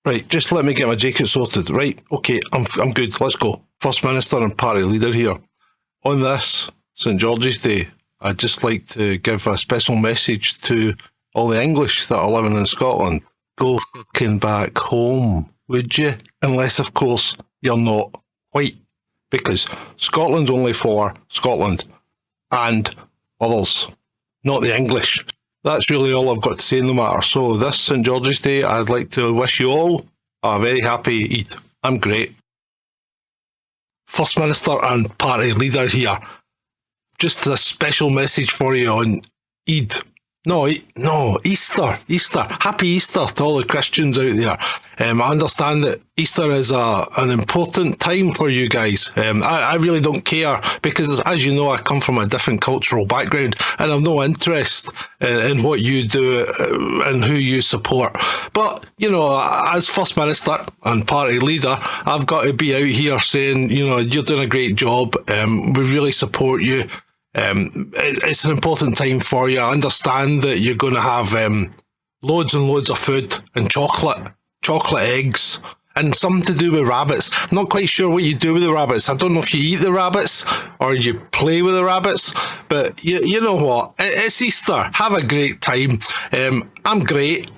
Right, just let me get my jacket sorted. Right, okay, I'm good. Let's go. First Minister and Party Leader here. On this St George's Day, I'd just like to give a special message to all the English that are living in Scotland. Go fucking back home, would you? Unless, of course, you're not white. Because Scotland's only for Scotland and others, not the English. That's really all I've got to say in the matter. So this St George's Day, I'd like to wish you all a very happy Eid. I'm great. First Minister and Party Leader here. Just a special message for you on Eid. No, Easter. Happy Easter to all the Christians out there. I understand that Easter is an important time for you guys. I really don't care because, as you know, I come from a different cultural background and I've no interest in what you do and who you support. But, you know, as First Minister and Party Leader, I've got to be out here saying, you know, you're doing a great job. We really support you. It's an important time for you. I understand that you're going to have loads and loads of food and chocolate eggs, and something to do with rabbits. I'm not quite sure what you do with the rabbits. I don't know if you eat the rabbits or you play with the rabbits, but you know what? It's Easter. Have a great time. I'm great.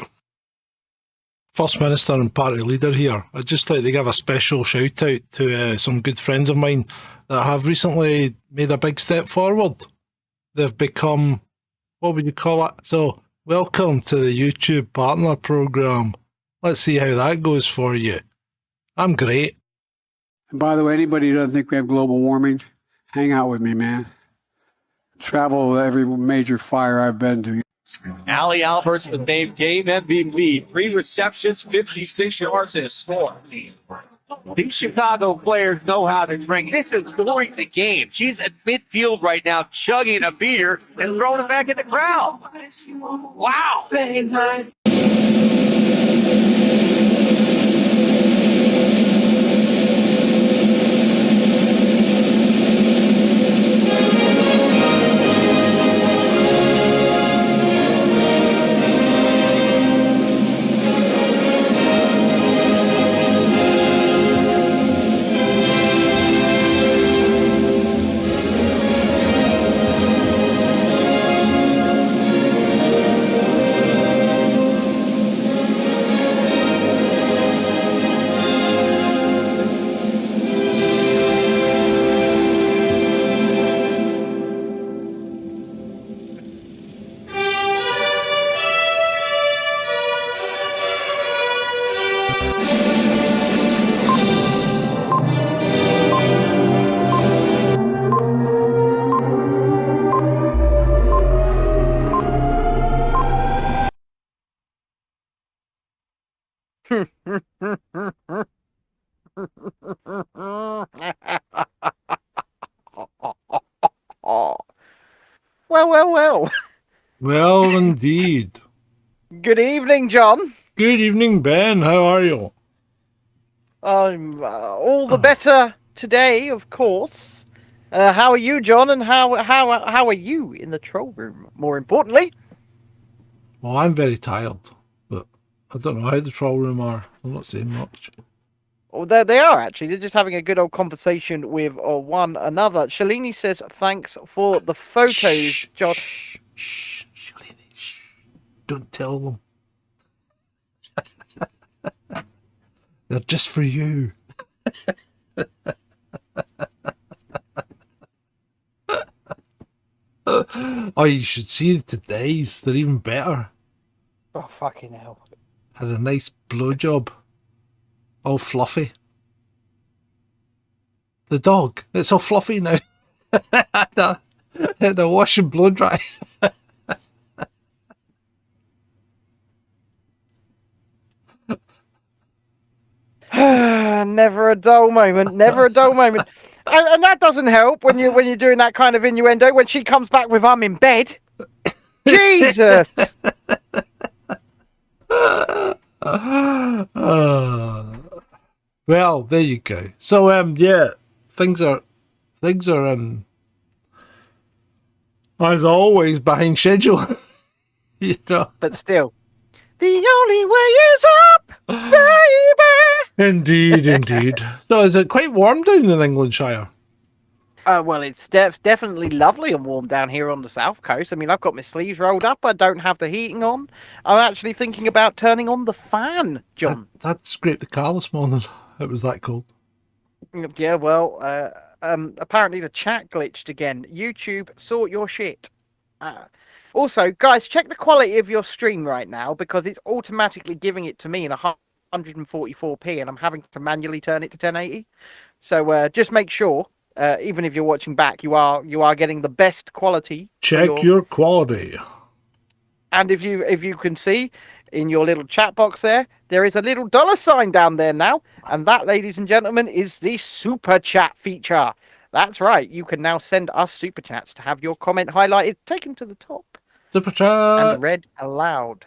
First Minister and Party Leader here. I'd just like to give a special shout out to some good friends of mine that have recently made a big step forward. They've become, what would you call it? So, welcome to the YouTube Partner Program. Let's see how that goes for you. I'm great. And by the way, anybody who doesn't think we have global warming, hang out with me, man. Travel every major fire I've been to. Ali Alberts was named Game MVP. 3 receptions, 56 yards, and a score. These Chicago players know how to drink. This is during the game. She's at midfield right now, chugging a beer and throwing it back in the crowd. Wow. Well. Well, indeed. Good evening, John. Good evening, Ben. How are you? I'm all the better today, of course. How are you, John? And how are you in the troll room? More importantly. Well, I'm very tired, but I don't know how the troll room are. I'm not saying much. Oh, there they are, actually. They're just having a good old conversation with one another. Shalini says, thanks for the photos, John. Shh, Shalini, shh. Don't tell them. They're just for you. Oh, you should see today's. They're even better. Oh, fucking hell. Had a nice blowjob. All fluffy. The dog, it's all fluffy now. Had a wash and blow dry. Never a dull moment. Never a dull moment. And that doesn't help when you're doing that kind of innuendo. When she comes back with "I'm in bed." Jesus. Well, there you go. So, yeah, things are, as always, behind schedule. You know. But still, the only way is up. Indeed, indeed. So is it quite warm down in Englandshire? Well, it's definitely lovely and warm down here on the south coast. I mean, I've got my sleeves rolled up. I don't have the heating on. I'm actually thinking about turning on the fan, John. That scraped the car this morning. It was that cold. Yeah, well, apparently the chat glitched again. YouTube, sort your shit. Also, guys, check the quality of your stream right now because it's automatically giving it to me in 144p, and I'm having to manually turn it to 1080. So just make sure. Even if you're watching back, you are getting the best quality. Check your quality. And if you can see in your little chat box there is a little $sign down there now, and that, ladies and gentlemen, is the super chat feature. That's right. You can now send us super chats to have your comment highlighted, taken to the top, Super chat, and read aloud.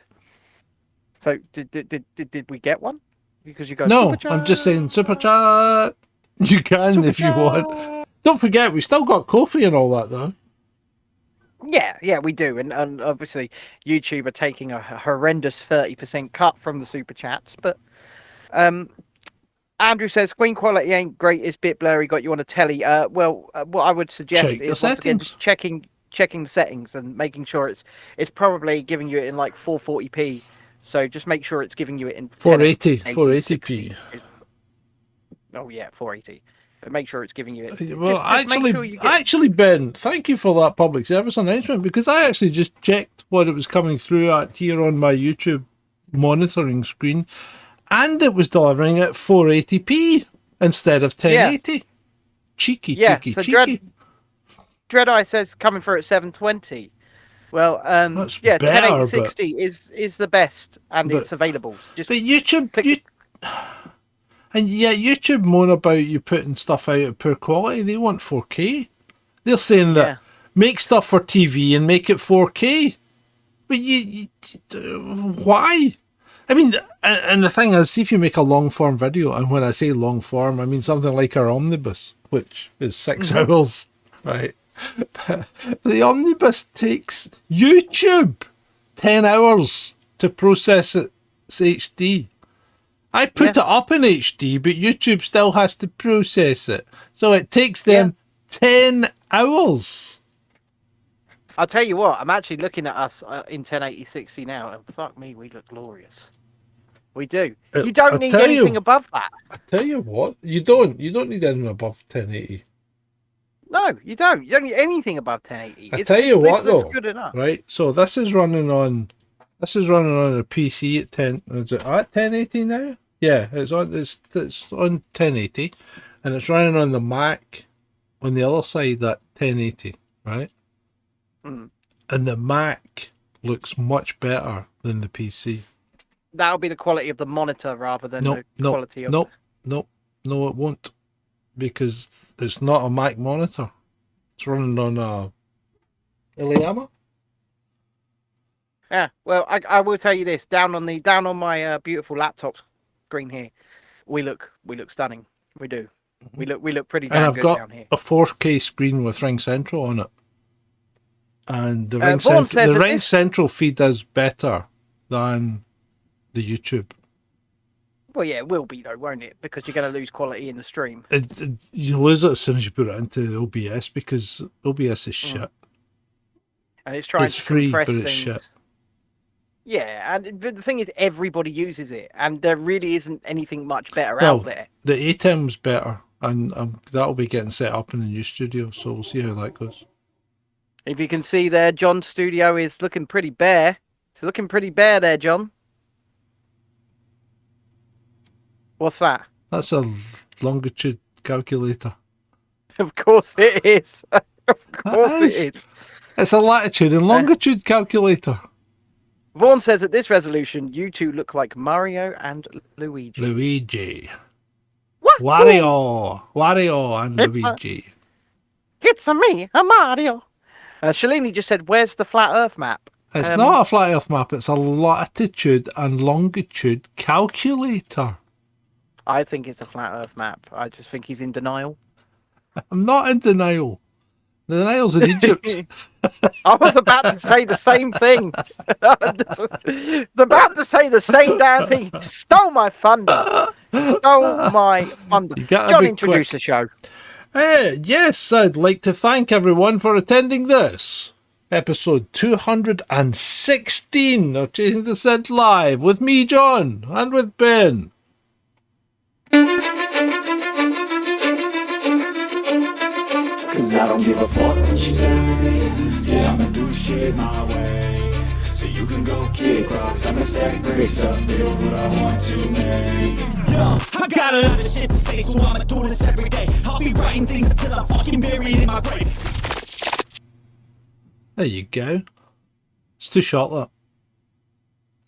So did we get one? Because you go. No, Super chat. I'm just saying super chat. You can Super if you chat. want. Don't forget, we still got Ko-fi and all that, though. Yeah, we do, and obviously YouTube are taking a horrendous 30% cut from the super chats. But Andrew says screen quality ain't great; it's a bit blurry. Got you on a telly. Well, what I would suggest Check the is once again settings. just checking the settings and making sure it's probably giving you it in like 440p. So just make sure it's giving you it in 480, 1080, 480p. Oh yeah, 480. But make sure it's giving you it. Well, just make sure you get... actually, Ben, thank you for that public service announcement, because I actually just checked what it was coming through at here on my YouTube monitoring screen, and it was delivering at 480p instead of 1080. Yeah. Cheeky. So Dreadeye says coming through at 720. Well, That's yeah, better, 1080/60 is the best, and it's available. Just but YouTube, and yeah, YouTube moan about you putting stuff out of poor quality. They want 4K. They're saying that make stuff for TV and make it 4K. But you why? I mean, and the thing is, see if you make a long form video, and when I say long form, I mean something like our omnibus, which is 6 hours, right? The omnibus takes YouTube 10 hours to process its HD. I put it up in HD, but YouTube still has to process it. So it takes them 10 hours. I'll tell you what, I'm actually looking at us in 1080/60 now, and fuck me, we look glorious. We do. You don't need anything above that. I tell you what, you don't need anything above 1080. No, you don't. You don't need anything above 1080. I tell you what, though, good enough. Right? So this is running on a PC at 10. Is it at 1080 now? Yeah, it's on 1080, and it's running on the Mac on the other side at 1080, right? Mm. And the Mac looks much better than the PC. That'll be the quality of the monitor rather than the quality of... No, it won't, because it's not a Mac monitor. It's running on a Iliama. Yeah, well, I will tell you this: down on my beautiful laptop screen here, we look stunning. We do. We look pretty damn good down here. And I've got a 4K screen with Ring Central on it, and the Ring Central feed is better than the YouTube. Well, yeah, it will be though, won't it? Because you're going to lose quality in the stream. You lose it as soon as you put it into OBS, because OBS is shit. And it's trying to free, compress but it's things. shit. Yeah, and the thing is, everybody uses it, and there really isn't anything much better out there. The ATEM's better, and that'll be getting set up in the new studio, so we'll see how that goes. If you can see there, John's studio is looking pretty bare. It's looking pretty bare there, John. What's that? That's a longitude calculator. Of course it is. Of course it is. It's a latitude and longitude calculator. Vaughn says at this resolution, you two look like Mario and Luigi. What? Wario and Luigi. It's me, a Mario. Shalini just said, where's the flat earth map? It's not a flat earth map, it's a latitude and longitude calculator. I think it's a flat earth map. I just think he's in denial. I'm not in denial. The Nile's in Egypt. I was about to say the same thing. I was about to say the same damn thing. Stole my thunder. Stole my thunder. You gotta John, be introduce quick. the show. Yes, I'd like to thank everyone for attending this episode 216 of Chasing Dissent Live with me, John, and with Ben. Cause I don't give a fuck what you say. Yeah, I'ma do shit my way. So you can go kick rocks, I'ma stack bricks up, build what I want to make. Yo, I got a lot of shit to say, so I'ma do this every day. I'll be writing things until I'm fucking buried in my grave. There you go. It's too short, that.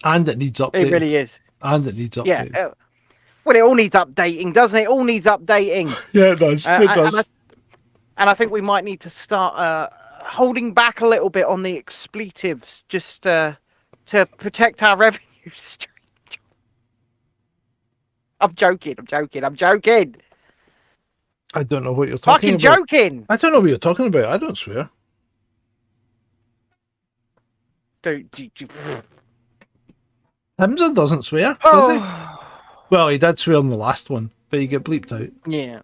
And it needs updating. It really is. And it needs updating. Yeah. Well, it all needs updating, doesn't it? It all needs updating. Yeah, it does. It does. And I think we might need to start holding back a little bit on the expletives just to protect our revenue stream. I'm joking. I don't know what you're talking Fucking about. joking. I don't know what you're talking about. I don't swear. Hamza doesn't swear, does he? Well, he did swear on the last one, but he get bleeped out. Yeah.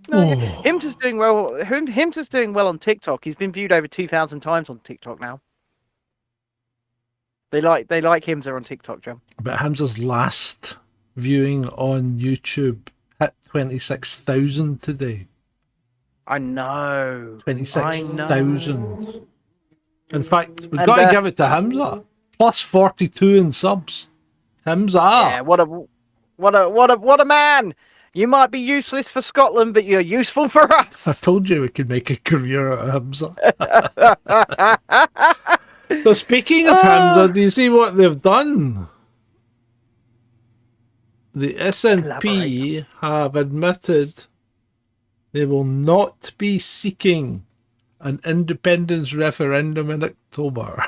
No, Hims is doing well. Hims is doing well on TikTok. He's been viewed over 2,000 times on TikTok now. They like Himser on TikTok, John. But Hamza's last viewing on YouTube hit 26,000 today. I know. 26,000. In fact, we've got to give it to Hamza. Plus 42 in subs. Hamza. Yeah, what a man. You might be useless for Scotland, but you're useful for us. I told you we could make a career out of Hamza. So speaking of Hamza, do you see what they've done? The SNP have admitted they will not be seeking an independence referendum in October.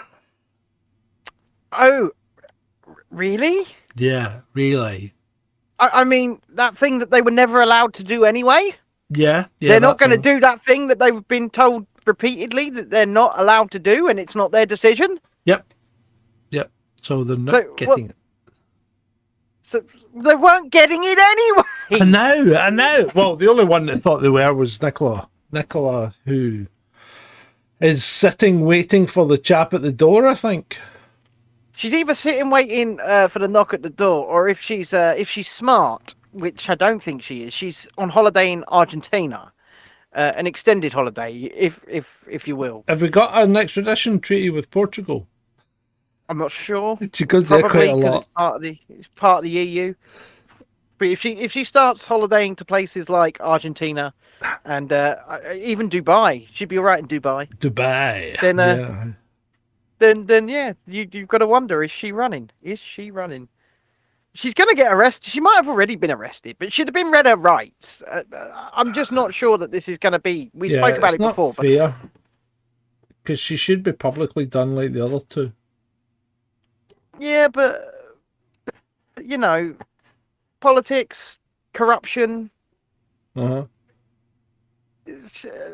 Oh, really? Yeah, really. I mean, that thing that they were never allowed to do anyway? Yeah. They're not going to do that thing that they've been told repeatedly that they're not allowed to do, and it's not their decision? Yep. So they're not getting it. So they weren't getting it anyway. I know. Well, the only one that thought they were was Nicola. Nicola, who is sitting waiting for the chap at the door, I think. She's either sitting waiting for the knock at the door, or if she's smart, which I don't think she is, she's on holiday in Argentina, an extended holiday, if you will. Have we got an extradition treaty with Portugal? I'm not sure. She goes there quite a lot. It's part of the EU. But if she starts holidaying to places like Argentina and even Dubai, she'd be all right in Dubai. Then yeah, you've got to wonder, is she running? She's going to get arrested. She might have already been arrested, but she'd have been read her rights. I'm just not sure that this is going to be. We spoke about it before. Fair, because she should be publicly done like the other two. Yeah, but you know, politics, corruption. Uh-huh.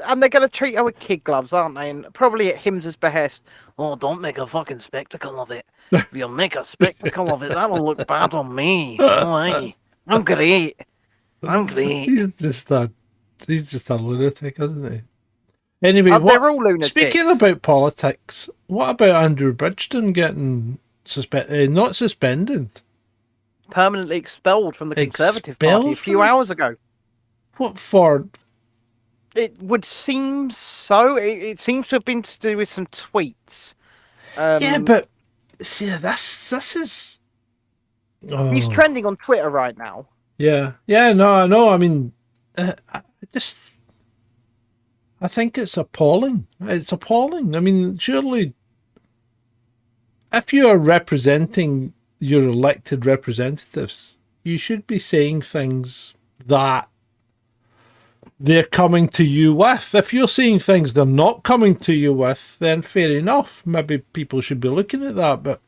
And they're going to treat her with kid gloves, aren't they? And probably at Him's behest. Oh, don't make a fucking spectacle of it. If you make a spectacle of it, that'll look bad on me. Oh, hey. I'm great. He's just a lunatic, isn't he? Anyway, they're all lunatics. Speaking about politics, what about Andrew Bridgeton getting not suspended? Permanently expelled from the Conservative Party a few hours ago. What for? It would seem so. It seems to have been to do with some tweets. Yeah, but see, this is. Oh. He's trending on Twitter right now. Yeah. No, I know. I mean, I think it's appalling. It's appalling. I mean, surely, if you are representing your elected representatives, you should be saying things that they're coming to you with. If you're saying things they're not coming to you with, then fair enough. Maybe people should be looking at that. But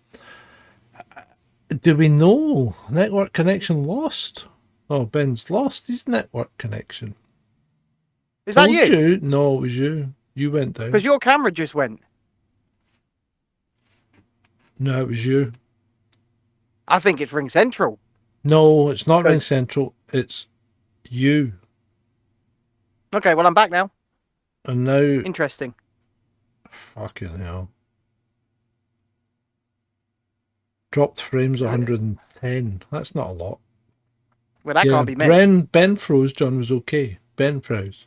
do we know network connection lost? Oh, Ben's lost his network connection. Is that Told you? you? No, it was you. You went down. Because your camera just went. No, it was you. I think it's Ring Central. No, it's not Good. Ring Central. It's you. Okay, well, I'm back now. And now, Interesting. fucking hell. Dropped frames 110. That's not a lot. Well, that can't be me. Ben froze. John was okay. Ben froze.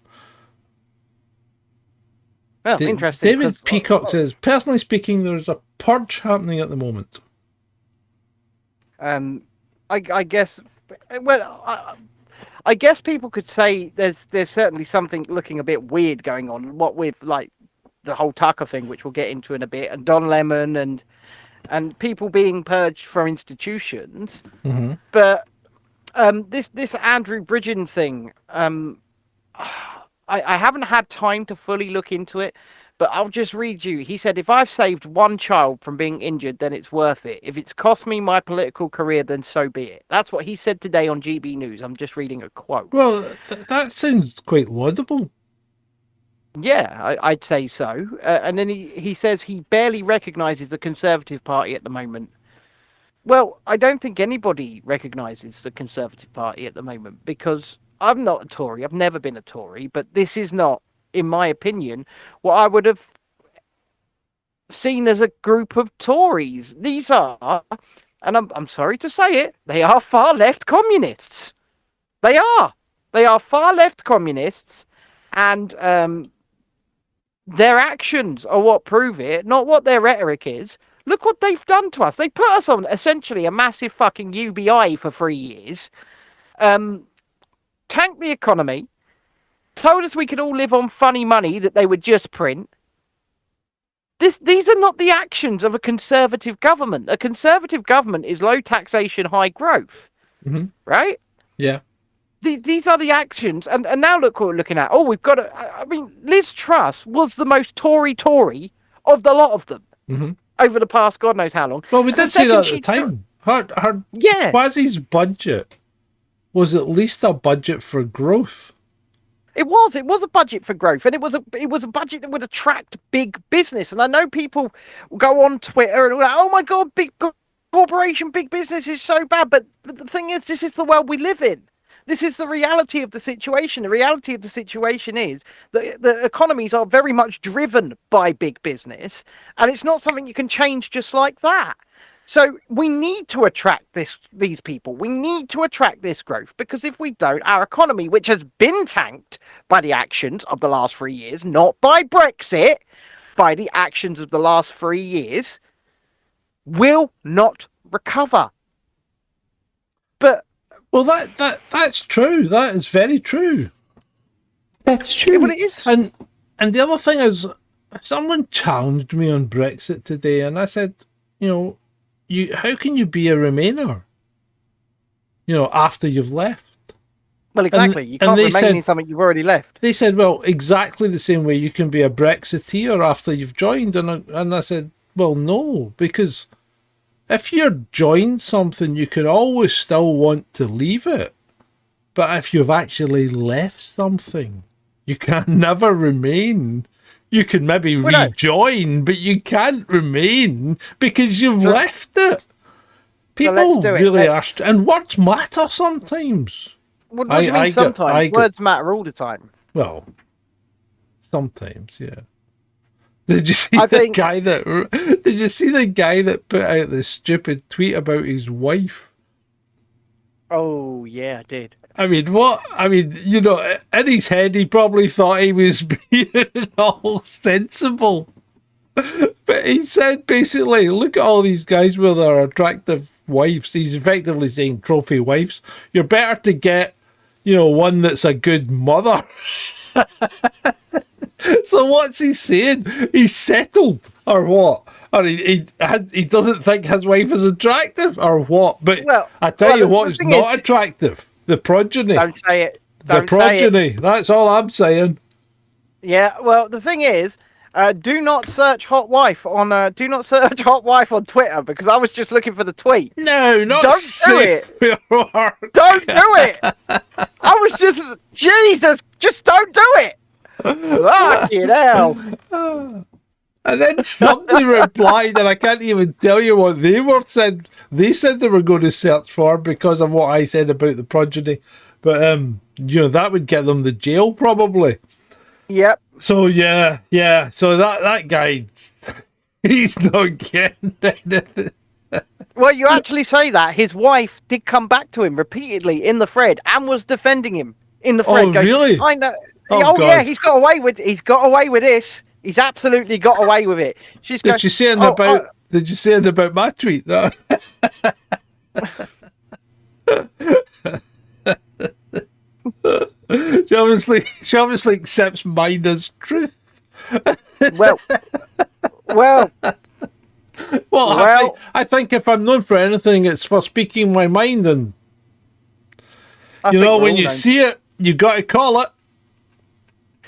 Well, interesting. David Peacock says, personally speaking, there's a purge happening at the moment. I guess. Well, I guess people could say there's certainly something looking a bit weird going on. What with like the whole Tucker thing, which we'll get into in a bit, and Don Lemon and people being purged from institutions. Mm-hmm. But this Andrew Bridgen thing, I haven't had time to fully look into it, but I'll just read you. He said, if I've saved one child from being injured, then it's worth it. If it's cost me my political career, then so be it. That's what he said today on GB News. I'm just reading a quote. Well, that sounds quite laudable. Yeah, I'd say so. And then he says he barely recognises the Conservative Party at the moment. Well, I don't think anybody recognises the Conservative Party at the moment because I'm not a Tory. I've never been a Tory, but this is not, in my opinion, what I would have seen as a group of Tories. These are, and I'm sorry to say it, they are far left communists. They are. They are far left communists, and their actions are what prove it, not what their rhetoric is. Look what they've done to us. They put us on essentially a massive fucking UBI for 3 years. Tanked the economy, told us we could all live on funny money that they would just print. These are not the actions of a Conservative government. A Conservative government is low taxation, high growth. Mm-hmm. Right? Yeah. These are the actions. And now look what we're looking at. Oh, we've got to... I mean, Liz Truss was the most Tory of the lot of them. Mm-hmm. Over the past God knows how long. Well, we did see that at the time. Her Quasi's budget was at least a budget for growth. It was a budget for growth, and it was a budget that would attract big business. And I know people go on Twitter and like, oh my God, big corporation, big business is so bad. But the thing is, this is the world we live in. This is the reality of the situation. The reality of the situation is that the economies are very much driven by big business, and it's not something you can change just like that. So we need to attract these people. We need to attract this growth, because if we don't, our economy, which has been tanked by the actions of the last 3 years, not by Brexit, by the actions of the last 3 years, will not recover. But well, that's true. That is very true. That's true. Well, it is. And the other thing is, someone challenged me on Brexit today, and I said, how can you be a Remainer? After you've left. Well, exactly. You can't remain in something you've already left. They said, well, exactly the same way you can be a Brexiteer after you've joined, and I said, well, no, because if you're joined something, you can always still want to leave it. But if you've actually left something, you can never remain. You can maybe rejoin, but you can't remain because you've left it. People really are... And words matter sometimes. What do you mean sometimes? Words matter all the time. Well, sometimes, yeah. Did you see the guy that put out this stupid tweet about his wife? Oh, yeah, I did. I mean, what? I mean, in his head, he probably thought he was being all sensible. But he said, basically, look at all these guys with their attractive wives. He's effectively saying trophy wives. You're better to get, one that's a good mother. So what's he saying? He's settled, or what? Or he doesn't think his wife is attractive, or what? But I tell you what is not attractive. The progeny. Don't say it. The progeny. That's all I'm saying. Yeah. Well, the thing is, do not search hot wife on Twitter, because I was just looking for the tweet. No, not don't safe do it. Don't do it. I was just Jesus. Just don't do it. Fucking hell. And then somebody replied, and I can't even tell you what they were said. They said they were going to search for because of what I said about the progeny. But, that would get them the jail, probably. Yep. So, yeah. So that guy, he's not getting anything. Well, you actually say that. His wife did come back to him repeatedly in the thread and was defending him in the thread. Oh, really? I know. Oh, God. Yeah, he's got away with this. He's absolutely got away with it. Did you say anything about my tweet? No. She obviously accepts mine as truth. Well, I think if I'm known for anything, it's for speaking my mind. And when you see it, you got to call it.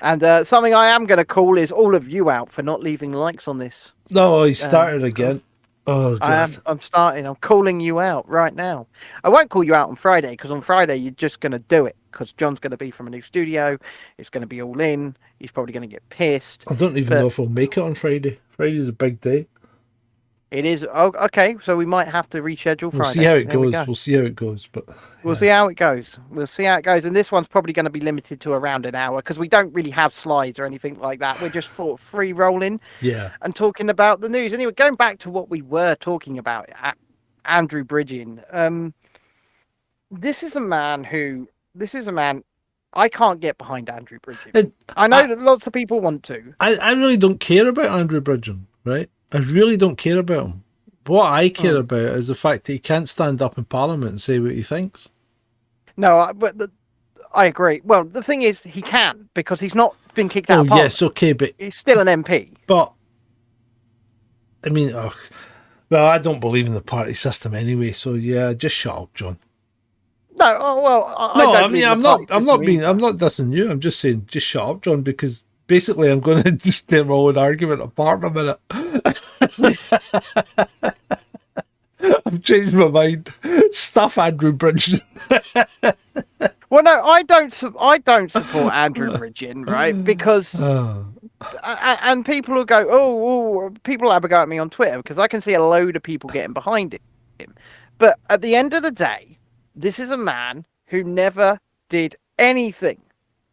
And something I am going to call is all of you out for not leaving likes on this. No, he started again. Oh, God. I'm starting. I'm calling you out right now. I won't call you out on Friday because on Friday you're just going to do it because John's going to be from a new studio. It's going to be all in. He's probably going to get pissed. I don't even know if we'll make it on Friday. Friday's a big day. It is. Oh, okay. So we might have to reschedule Friday. We'll see how it goes. We'll see how it goes. But we'll see how it goes. We'll see how it goes. And this one's probably going to be limited to around an hour because we don't really have slides or anything like that. We're just free rolling. Yeah. And talking about the news. Anyway, going back to what we were talking about, Andrew Bridgen. This is a man I can't get behind Andrew Bridgen. I know that lots of people want to. I really don't care about Andrew Bridgen, right? I really don't care about him. What I care about is the fact that he can't stand up in Parliament and say what he thinks. No, but I agree. Well, the thing is, he can because he's not been kicked out of Parliament. Yes, okay, but he's still an MP. But I mean, I don't believe in the party system anyway. So yeah, just shut up, John. No, I'm not dissing you. I'm just saying, just shut up, John, because basically I'm going to just tear my own argument apart in a minute. I've changed my mind. Stuff Andrew Bridgen. Well, no, I don't support Andrew Bridgen, right? Because and people will go, people have a go at me on Twitter because I can see a load of people getting behind him. But at the end of the day, this is a man who never did anything,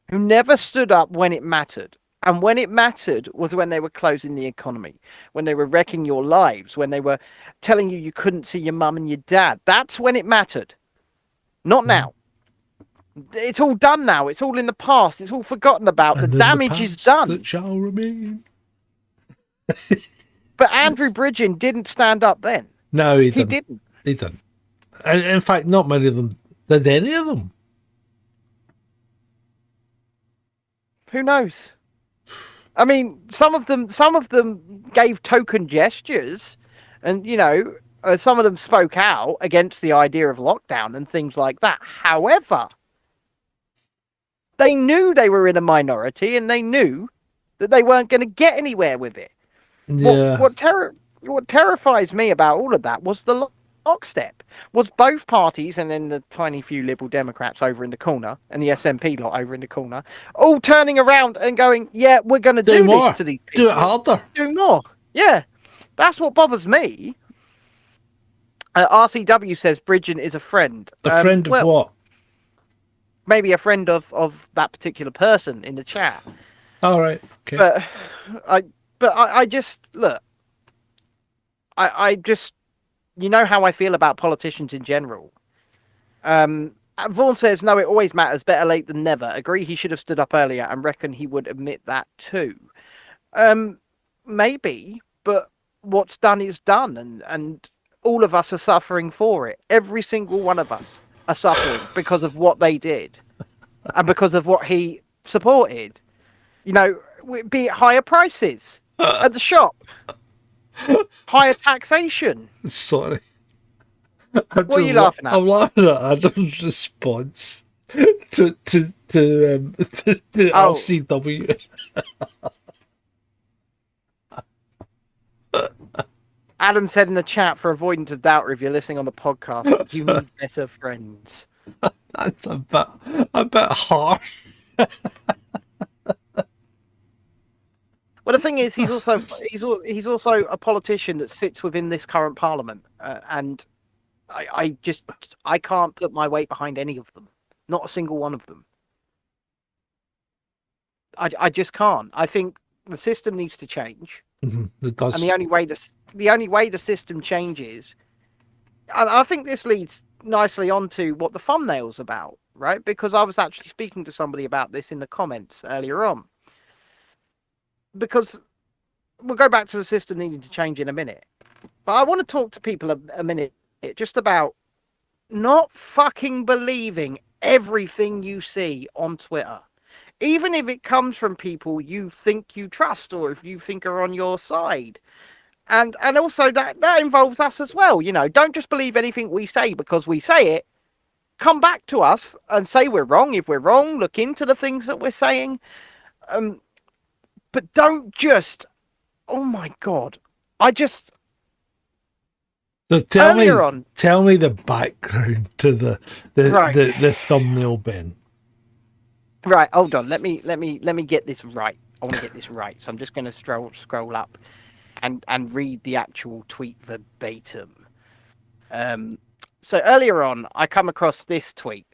who never stood up when it mattered. And when it mattered was when they were closing the economy, when they were wrecking your lives, when they were telling you couldn't see your mum and your dad. That's when it mattered. Not now. It's all done now. It's all in the past. It's all forgotten about. The damage is done. That shall remain. But Andrew Bridgen didn't stand up then. No, he didn't. He didn't. He didn't. In fact, not many of them. Did any of them? Who knows? I mean, some of them gave token gestures, and some of them spoke out against the idea of lockdown and things like that. However, they knew they were in a minority, and they knew that they weren't going to get anywhere with it. Yeah. What terrifies me about all of that was the lockstep. Was both parties, and then the tiny few Liberal Democrats over in the corner, and the SNP lot over in the corner, all turning around and going, yeah, we're going to do this to these people. Do it harder. Do more. Yeah. That's what bothers me. RCW says Bridgen is a friend. A friend of what? Maybe a friend of that particular person in the chat. All right. Okay. But I just look. I just, you know how I feel about politicians in general. Vaughan says, no, it always matters. Better late than never. Agree he should have stood up earlier and reckon he would admit that too. Maybe, but what's done is done, and all of us are suffering for it. Every single one of us are suffering because of what they did and because of what he supported. Be it higher prices at the shop, higher taxation. Sorry. What are you laughing at? I'm laughing at Adam's response to LCW. Adam said in the chat, for avoidance of doubt, if you're listening on the podcast, you need better friends. That's a bit harsh. But the thing is, he's also a politician that sits within this current parliament, and I can't put my weight behind any of them, not a single one of them. I just can't. I think the system needs to change, It does. and the only way the system changes, and I think this leads nicely onto what the thumbnail's about, right? Because I was actually speaking to somebody about this in the comments earlier on. Because we'll go back to the system needing to change in a minute, but I want to talk to people a minute just about not fucking believing everything you see on Twitter, even if it comes from people you think you trust or if you think are on your side. And also that involves us as well. You know, don't just believe anything we say because we say it. Come back to us and say we're wrong. If we're wrong, look into the things that we're saying. But don't just, oh my God, So tell earlier me the background to the thumbnail, Ben. Right, hold on, let me get this right. I want to get this right, so I'm just going to scroll up and read the actual tweet verbatim. So earlier on, I come across this tweet.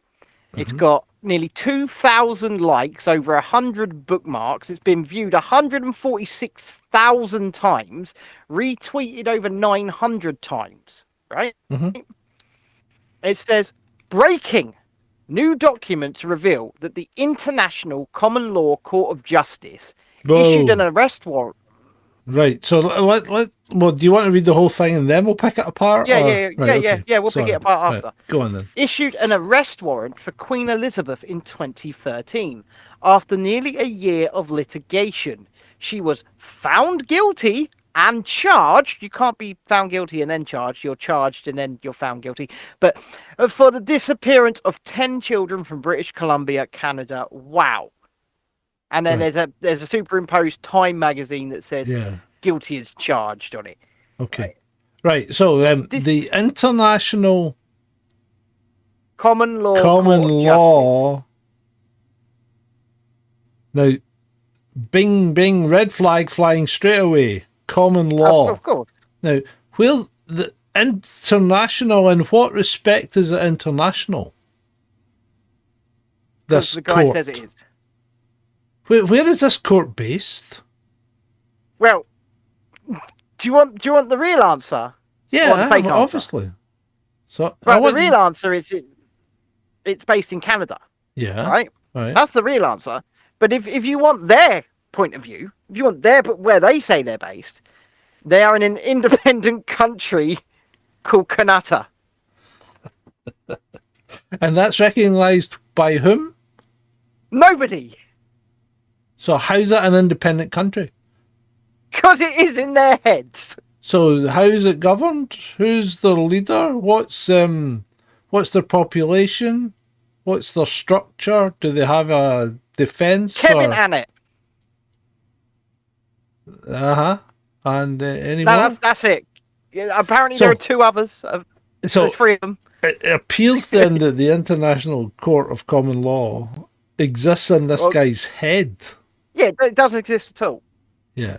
It's got nearly 2,000 likes, over 100 bookmarks. It's been viewed 146,000 times, retweeted over 900 times, right? It says, breaking. New documents reveal that the International Common Law Court of Justice issued an arrest warrant. Right. So well, do you want to read the whole thing and then we'll pick it apart? Yeah. We'll pick it apart after. Right. Go on then. Issued an arrest warrant for Queen Elizabeth in 2013 after nearly a year of litigation. She was found guilty and charged. You can't be found guilty and then charged. You're charged and then you're found guilty. But for the disappearance of 10 children from British Columbia, Canada. Wow. And then there's a superimposed Time magazine that says guilty as charged on it. Okay. Right. So the International Common Law. Now, bing, bing, red flag flying straight away. Common law. Of course. Now, where the international, in what respect is it international? This the guy court. says it is. Where is this court based? Well, do you want the real answer? Yeah, the fake answer? obviously. So, the real answer is it's based in Canada. Yeah. Right? Right. That's the real answer. But if you want their point of view, if you want where they say they're based, they are in an independent country called Canada. And that's recognised by whom? Nobody. So how's that an independent country? Because it is in their heads. So how is it governed? Who's their leader? What's their population? What's their structure? Do they have a defence? Kevin Annett. And any more? That's it. Yeah, apparently there are two others. There's three of them. It appears then that the International Court of Common Law exists in this guy's head. Yeah, it doesn't exist at all. Yeah.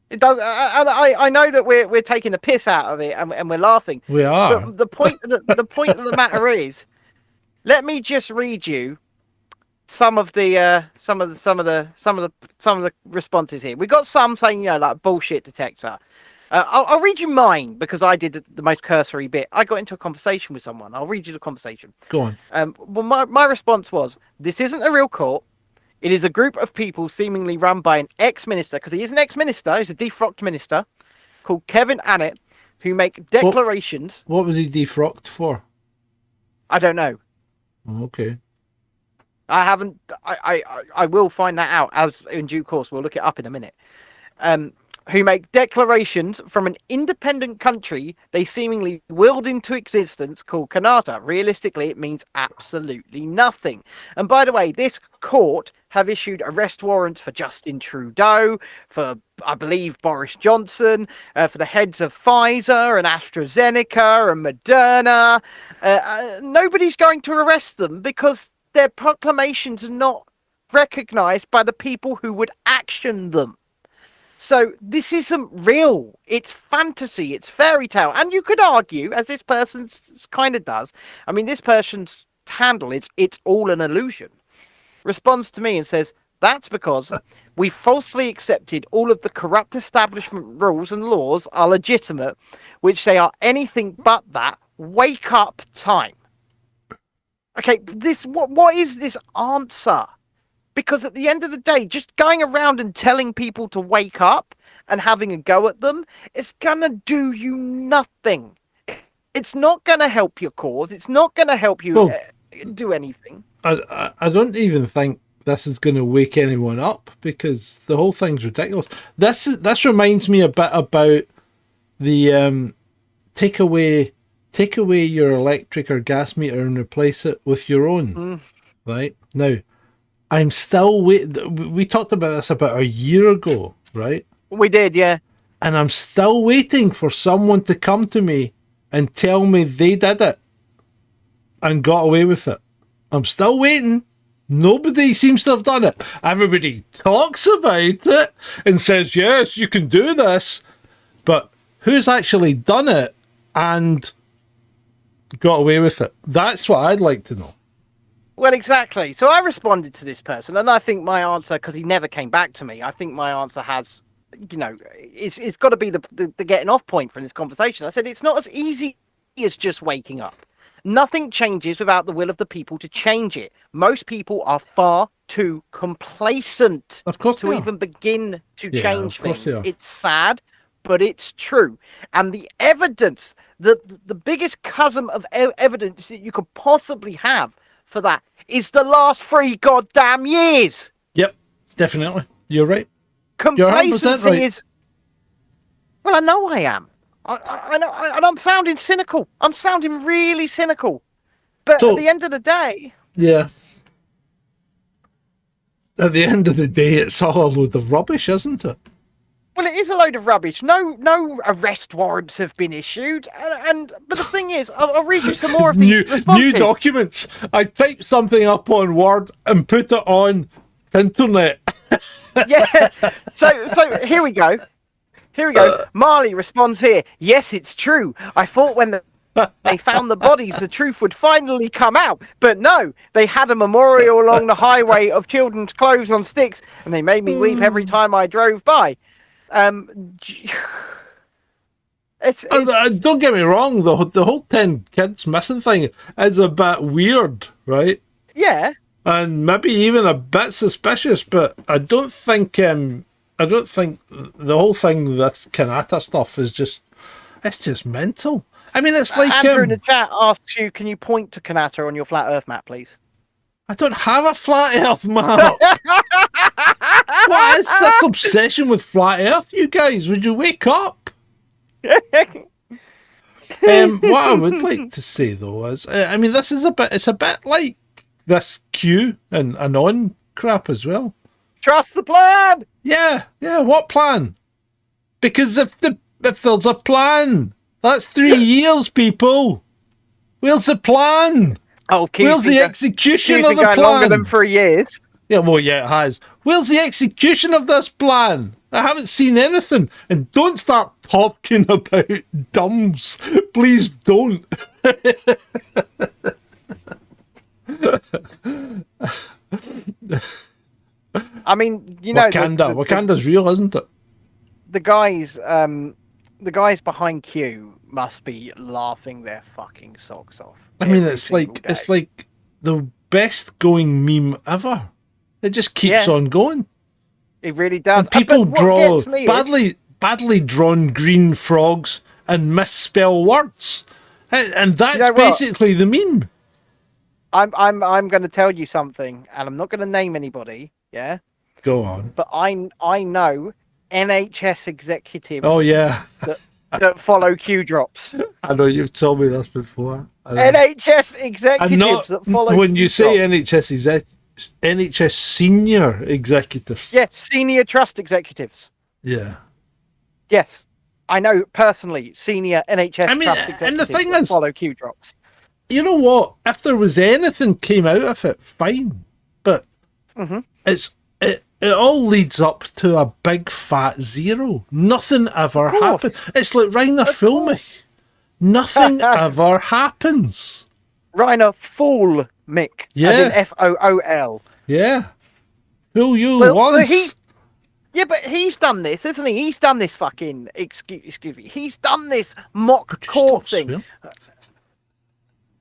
It does. I know that we're taking a piss out of it and we're laughing. We are. But the point of the matter is, let me just read you some of the responses here. We got some saying, like bullshit detector. I'll read you mine because I did the most cursory bit. I got into a conversation with someone. I'll read you the conversation. Go on. Well, my response was, this isn't a real court. It is a group of people seemingly run by an ex-minister, because he is an ex-minister, he's a defrocked minister, called Kevin Annett, who make declarations. What was he defrocked for? I don't know. Okay. I haven't. I will find that out as in due course. We'll look it up in a minute. Who make declarations from an independent country they seemingly willed into existence called Canada. Realistically, it means absolutely nothing. And by the way, this court have issued arrest warrants for Justin Trudeau, for, I believe, Boris Johnson, for the heads of Pfizer and AstraZeneca and Moderna. Nobody's going to arrest them because their proclamations are not recognised by the people who would action them. So this isn't real. It's fantasy. It's fairy tale. And you could argue, as this person kind of does, I mean, this person's handle, it's all an illusion, responds to me and says, that's because we falsely accepted all of the corrupt establishment rules and laws are legitimate, which they are anything but that. Wake up time. Okay, what is this answer? Because at the end of the day, just going around and telling people to wake up and having a go at them, it's going to do you nothing. It's not going to help your cause. It's not going to help you do anything. I don't even think this is going to wake anyone up, because the whole thing's ridiculous. This reminds me a bit about the take away your electric or gas meter and replace it with your own. Right now, I'm still waiting. We talked about this about a year ago, right? We did, yeah. And I'm still waiting for someone to come to me and tell me they did it and got away with it. I'm still waiting. Nobody seems to have done it. Everybody talks about it and says, yes, you can do this. But who's actually done it and got away with it? That's what I'd like to know. Well, exactly. So I responded to this person, and I think my answer, because he never came back to me, I think my answer has, it's got to be the getting off point from this conversation. I said, it's not as easy as just waking up. Nothing changes without the will of the people to change it. Most people are far too complacent to even begin to change things. It's sad, but it's true. And the evidence, the biggest chasm of evidence that you could possibly have for that is the last 3 goddamn years. Yep, definitely. You're right. Complacency is... Well, I know I am. I know, and I'm sounding cynical. I'm sounding really cynical. But at the end of the day... Yeah. At the end of the day, it's all a load of rubbish, isn't it? Well, it is a load of rubbish. No arrest warrants have been issued. But the thing is, I'll read you some more of these responses. New documents. I typed something up on Word and put it on internet. Yeah. So here we go. Marley responds here. Yes, it's true. I thought when they found the bodies, the truth would finally come out. But no, they had a memorial along the highway of children's clothes on sticks, and they made me weep every time I drove by. It's don't get me wrong, the whole 10 kids missing thing is a bit weird, right? Yeah. And maybe even a bit suspicious, but I don't think the whole thing, that Kanata stuff, is it's just mental. I mean, it's like Andrew in the chat asks you, can you point to Kanata on your flat Earth map, please? I don't have a flat Earth map. What is this obsession with flat Earth, you guys? Would you wake up? What I would like to say though is, I mean, it's a bit like this Q and Anon crap as well. Trust the plan. Yeah. What plan? Because if there's a plan, that's 3 years, people. Where's the plan? Oh, where's the execution of the plan? Longer than 3 years. Yeah, well, yeah, it has. Where's the execution of this plan? I haven't seen anything. And don't start talking about dumbs. Please don't. I mean, Wakanda's real, isn't it? The guys behind Q must be laughing their fucking socks off. I mean, it's like the best going meme ever. It just keeps on going. It really does. And people draw badly drawn green frogs and misspell words, and that's basically the meme. I'm going to tell you something, and I'm not going to name anybody. Yeah. Go on. But I know NHS executives. Oh yeah. that follow Q drops. I know you've told me this before. NHS executives that follow. When you say NHS senior executives. Yes, senior trust executives. Yeah. Yes, I know personally senior NHS trust executives and the thing is, follow Q drops. You know what? If there was anything came out of it, fine. But it all leads up to a big fat zero. Nothing ever happens. It's like Rainer Fulmich. Nothing ever happens. Rainer Fool Mick. Yeah. As in Fool. Yeah. Fool you Well, once. Yeah, but he's done this, isn't he? He's done this fucking, excuse me, he's done this mock court thing.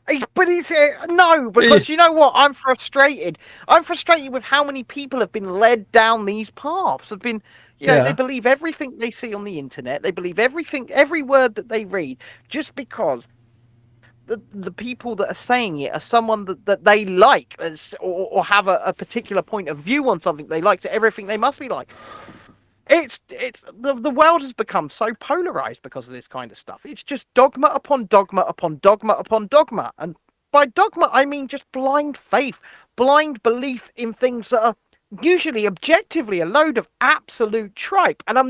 But it's, no, because you know what? I'm frustrated. I'm frustrated with how many people have been led down these paths. Have been, you know, they believe everything they see on the internet. They believe everything, every word that they read, just because the people that are saying it are someone that they like, or have a particular point of view on something they like, so everything they must be like. It's the world has become so polarized because of this kind of stuff. It's just dogma upon dogma upon dogma upon dogma. And by dogma, I mean just blind faith, blind belief in things that are usually objectively a load of absolute tripe. And I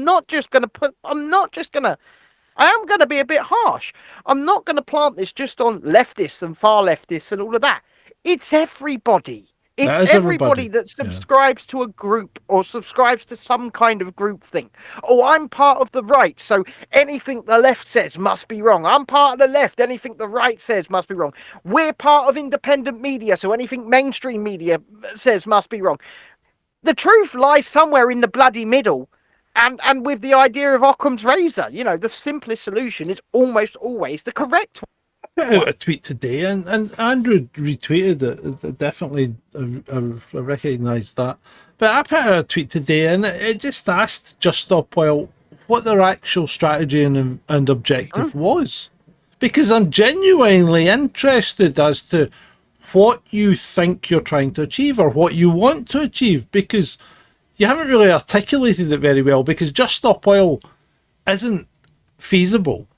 am going to be a bit harsh. I'm not going to plant this just on leftists and far leftists and all of that. It's everybody. It's everybody that subscribes to a group or subscribes to some kind of group thing. Oh, I'm part of the right, so anything the left says must be wrong. I'm part of the left, anything the right says must be wrong. We're part of independent media, so anything mainstream media says must be wrong. The truth lies somewhere in the bloody middle. And with the idea of Occam's razor, you know, the simplest solution is almost always the correct one. I put out a tweet today, and Andrew retweeted it. Definitely, I recognised that. But I put out a tweet today, and it just asked Just Stop Oil what their actual strategy and objective was. Because I'm genuinely interested as to what you think you're trying to achieve or what you want to achieve, because you haven't really articulated it very well, because Just Stop Oil isn't feasible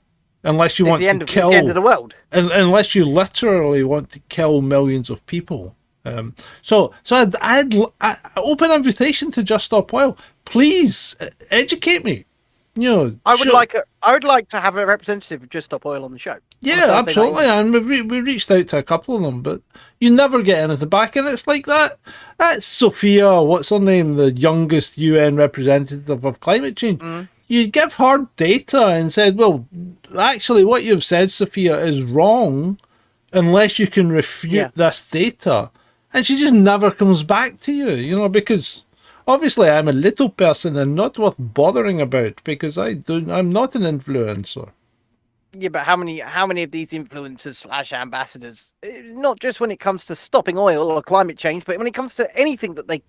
unless you want to kill the end of the world. Unless you literally want to kill millions of people. So I'd open invitation to Just Stop Oil. Please educate me. You know, I would like to have a representative of Just Stop Oil on the show. Yeah, absolutely. And we reached out to a couple of them, but you never get anything back. And it's like that. That's Sophia, what's her name, the youngest UN representative of climate change. You give her data and said, well, actually what you've said, Sophia, is wrong unless you can refute this data. And she just never comes back to you, you know, because obviously I'm a little person and not worth bothering about, because I'm not an influencer. Yeah, but how many of these influencers / ambassadors, not just when it comes to stopping oil or climate change, but when it comes to anything that they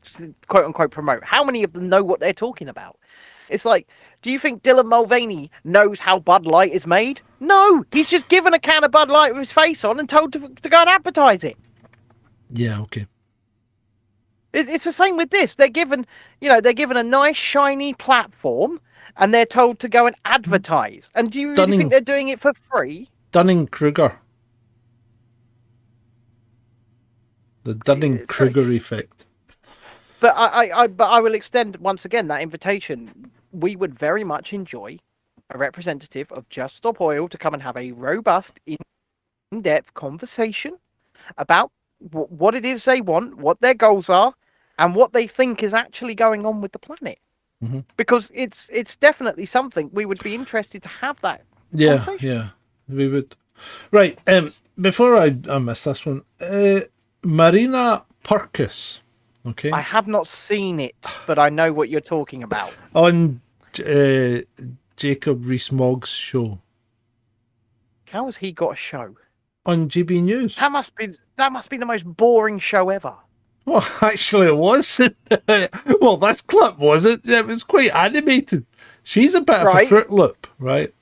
quote unquote promote, how many of them know what they're talking about? It's like, do you think Dylan Mulvaney knows how Bud Light is made? No, he's just given a can of Bud Light with his face on and told to go and advertise it. Yeah, okay. It's the same with this. They're given a nice shiny platform, and they're told to go and advertise. And do you really think they're doing it for free? Dunning-Kruger. The Dunning-Kruger effect. But I will extend once again that invitation. We would very much enjoy a representative of Just Stop Oil to come and have a robust, in-depth conversation about what it is they want, what their goals are, and what they think is actually going on with the planet. Because it's definitely something we would be interested to have that conversation. Yeah, we would. Right, before I miss this one, Marina Purkis. Okay. I have not seen it, but I know what you're talking about. On Jacob Rees-Mogg's show. How has he got a show? On GB News. That must be the most boring show ever. Well, actually it was. Well, this clip wasn't. It was quite animated. She's a bit of a Fruit Loop, right?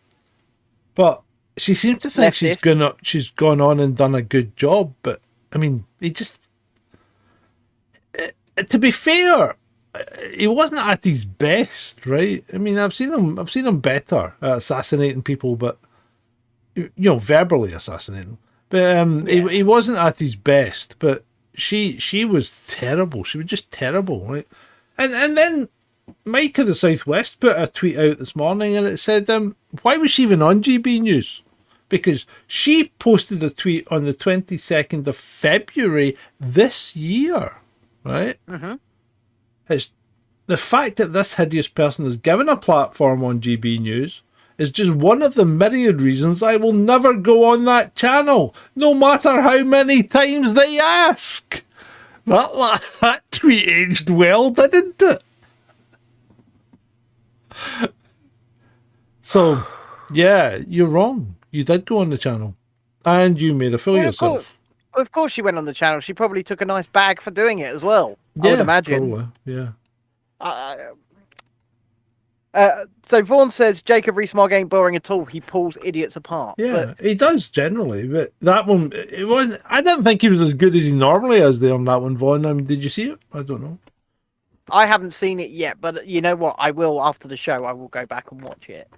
But she seems to think she's gone on and done a good job, but I mean, to be fair, he wasn't at his best, right? I mean, I've seen him better at assassinating people, but verbally assassinating. But he wasn't at his best. But she was terrible. She was just terrible, right? And then Mike of the Southwest put a tweet out this morning, and it said, why was she even on GB News? Because she posted a tweet on the 22nd of February this year. Right? It's the fact that this hideous person is given a platform on GB News is just one of the myriad reasons I will never go on that channel, no matter how many times they ask. That tweet aged well, didn't it? So, yeah, you're wrong. You did go on the channel. And you made a fool of yourself. Of course she went on the channel. She probably took a nice bag for doing it as well. I would imagine. Probably, yeah. So Vaughan says Jacob Rees-Mogg ain't boring at all. He pulls idiots apart. Yeah, he does generally, but that one, it wasn't. I didn't think he was as good as he normally is there on that one, Vaughan. I mean, did you see it? I don't know. I haven't seen it yet, but you know what? I will after the show. I will go back and watch it.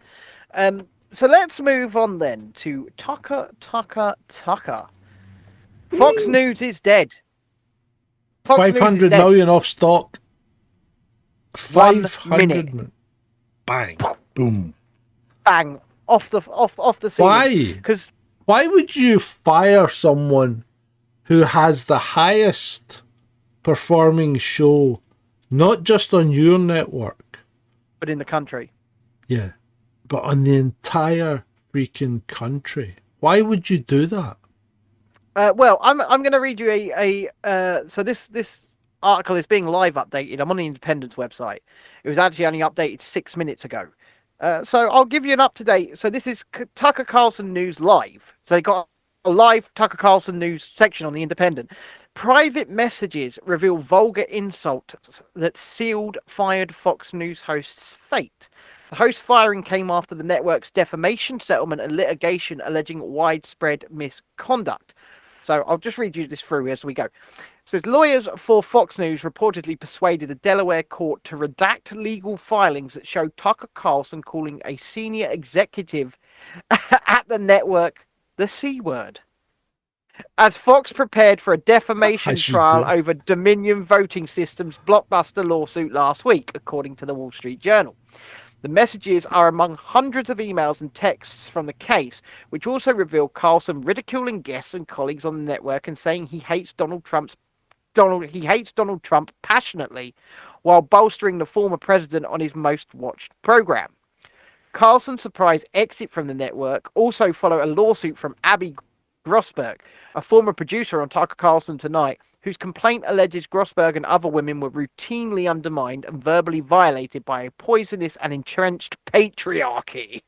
So let's move on then to Tucker. Fox News is dead. Fox 500 million off stock. 500 bang, boom, bang off the ceiling. Why? Because why would you fire someone who has the highest performing show, not just on your network, but in the country? Yeah, but on the entire freaking country. Why would you do that? Well, I'm going to read you so this article is being live updated. I'm on the Independent's website. It was actually only updated 6 minutes ago. So I'll give you an up-to-date. So this is Tucker Carlson News Live. So they got a live Tucker Carlson News section on the Independent. Private messages reveal vulgar insult that sealed fired Fox News host's fate. The host firing came after the network's defamation settlement and litigation alleging widespread misconduct. So I'll just read you this through as we go. It says, lawyers for Fox News reportedly persuaded a Delaware court to redact legal filings that show Tucker Carlson calling a senior executive at the network the C word. As Fox prepared for a defamation trial over Dominion Voting Systems' blockbuster lawsuit last week, according to the Wall Street Journal. The messages are among hundreds of emails and texts from the case, which also reveal Carlson ridiculing guests and colleagues on the network and saying he hates Donald Trump passionately, while bolstering the former president on his most watched program. Carlson's surprise exit from the network also followed a lawsuit from Abby Grossberg, a former producer on Tucker Carlson Tonight, whose complaint alleges Grossberg and other women were routinely undermined and verbally violated by a poisonous and entrenched patriarchy.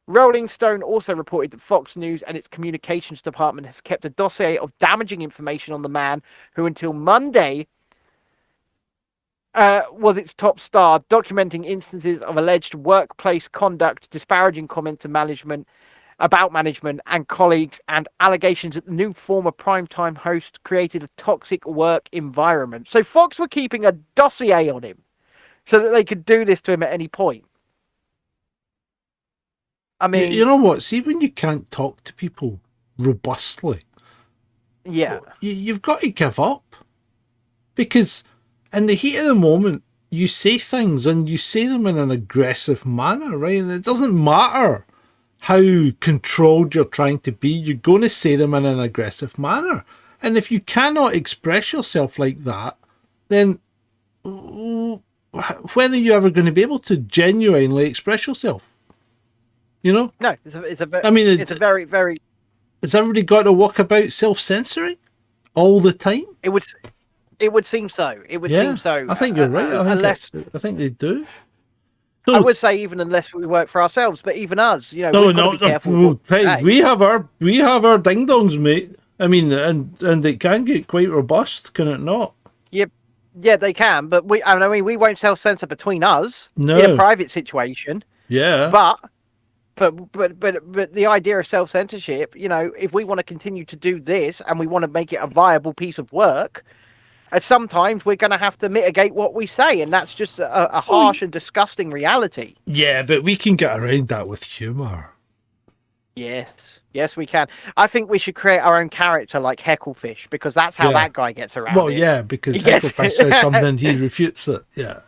Rolling Stone also reported that Fox News and its communications department has kept a dossier of damaging information on the man who until Monday was its top star, documenting instances of alleged workplace conduct, disparaging comments to management, about management and colleagues, and allegations that the new former primetime host created a toxic work environment. So Fox were keeping a dossier on him so that they could do this to him at any point. I mean, you know what? See, when you can't talk to people robustly, yeah, you've got to give up, because in the heat of the moment, you say things and you say them in an aggressive manner, right? And it doesn't matter how controlled you're trying to be, you're going to say them in an aggressive manner. And if you cannot express yourself like that, then when are you ever going to be able to genuinely express yourself? You know? No, it's a very, very... Has everybody got to walk about self-censoring all the time? It would seem so. It would seem so. I think you're right. I think they do. So, I would say even unless we work for ourselves, but even us, we've got to be careful. Hey, we have our ding dongs, mate. I mean, and it can get quite robust, can it not? Yeah, they can, but we won't self-censor between us in a private situation. Yeah, but the idea of self-censorship, if we want to continue to do this and we want to make it a viable piece of work, sometimes we're going to have to mitigate what we say, and that's just a harsh and disgusting reality. Yeah, but we can get around that with humour. Yes, we can. I think we should create our own character like Hecklefish, because that's how that guy gets around. Well, yeah, because Hecklefish says something, he refutes it. Yeah.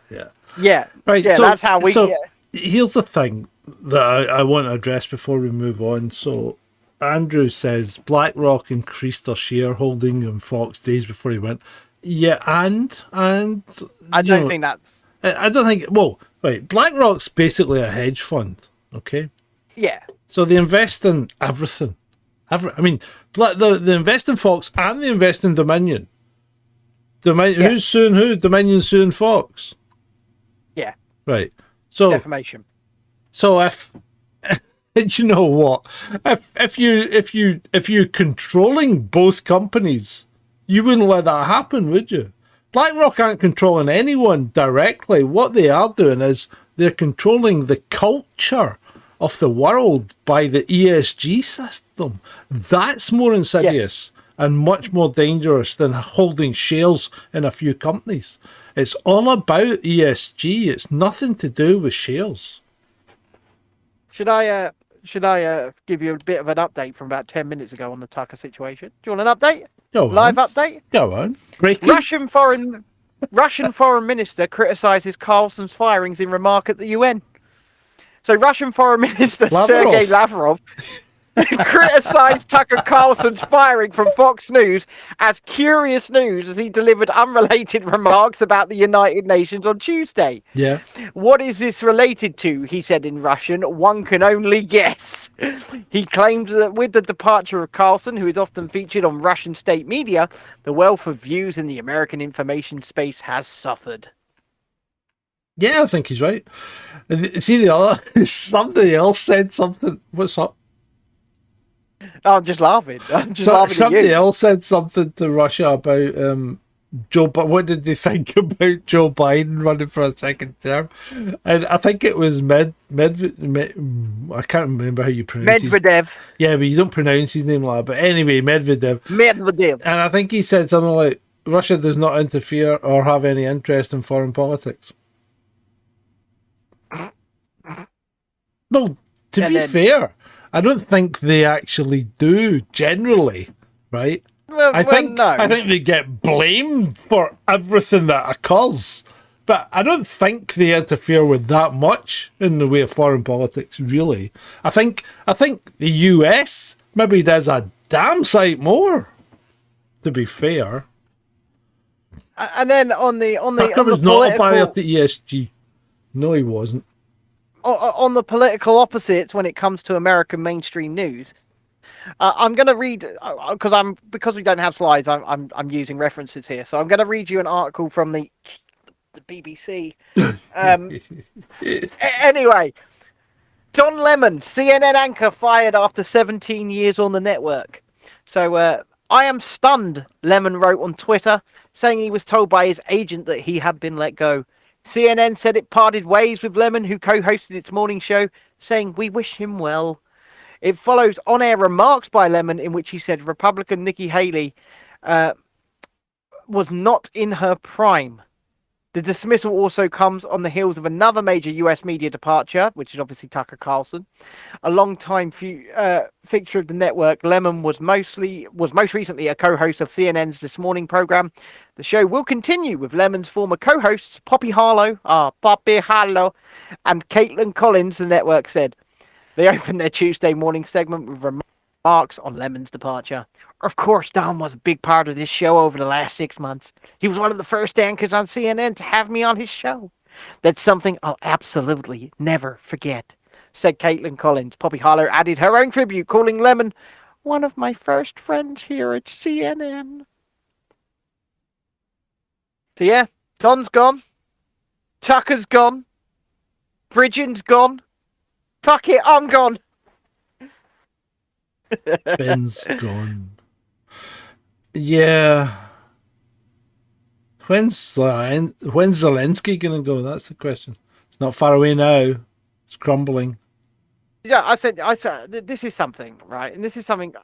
Right. Yeah, so, that's how we. So here's the thing that I want to address before we move on. So Andrew says BlackRock increased their shareholding in Fox days before he went. Yeah, and I don't think that's. I don't think. Well, right. BlackRock's basically a hedge fund. Okay, Yeah. so they invest in everything. I mean, they invest in Fox and they invest in Dominion. Who's suing who? Dominion suing Fox. Yeah. Right. So Defamation. So if you know what, if you're controlling both companies, you wouldn't let that happen, would you? BlackRock aren't controlling anyone directly. What they are doing is they're controlling the culture of the world by the ESG system. That's more insidious and much more dangerous than holding shares in a few companies. It's all about ESG. It's nothing to do with shares. Should I give you a bit of an update from about 10 minutes ago on the Tucker situation? Do you want an update? Live update? Go on. Breaking. Russian foreign minister criticizes Carlson's firings in remark at the UN. So Russian Foreign Minister Sergei Lavrov criticized Tucker Carlson's firing from Fox News as curious news as he delivered unrelated remarks about the United Nations on Tuesday. Yeah. What is this related to? He said in Russian. One can only guess. He claimed that with the departure of Carlson, who is often featured on Russian state media, the wealth of views in the American information space has suffered. Yeah, I think he's right. See the other? Somebody else said something. What's up? I'm just laughing. Somebody else said something to Russia about Joe. But what did they think about Joe Biden running for a second term? And I think it was I can't remember how you pronounce Medvedev. Yeah, but you don't pronounce his name like that. But anyway, Medvedev. And I think he said something like, Russia does not interfere or have any interest in foreign politics. No, to be fair, I don't think they actually do generally, right? I think they get blamed for everything that occurs, but I don't think they interfere with that much in the way of foreign politics, really. I think the US maybe does a damn sight more, to be fair. And then on the Tucker was not a barrier to ESG. No, he wasn't. On the political opposites when it comes to American mainstream news, I'm going to read because we don't have slides. I'm using references here, so I'm going to read you an article from the BBC. Anyway, Don Lemon, CNN anchor, fired after 17 years on the network. So I am stunned, Lemon wrote on Twitter, saying he was told by his agent that he had been let go. CNN said it parted ways with Lemon, who co-hosted its morning show, saying, "We wish him well." It follows on-air remarks by Lemon in which he said Republican Nikki Haley was not in her prime. The dismissal also comes on the heels of another major US media departure, which is obviously Tucker Carlson. A long-time fixture of the network, Lemon was most recently a co-host of CNN's This Morning program. The show will continue with Lemon's former co-hosts Poppy Harlow, and Caitlin Collins, the network said. They opened their Tuesday morning segment with remarks on Lemon's departure. Of course, Don was a big part of this show over the last 6 months. He was one of the first anchors on CNN to have me on his show. That's something I'll absolutely never forget, said Caitlin Collins. Poppy Harlow added her own tribute, calling Lemon one of my first friends here at CNN. So yeah, Don's gone. Tucker's gone. Bridgen's gone. Fuck it, I'm gone. Ben's gone. Yeah. When's Zelensky going to go? That's the question. It's not far away now. It's crumbling. Yeah, I said, this is something, right? And this is something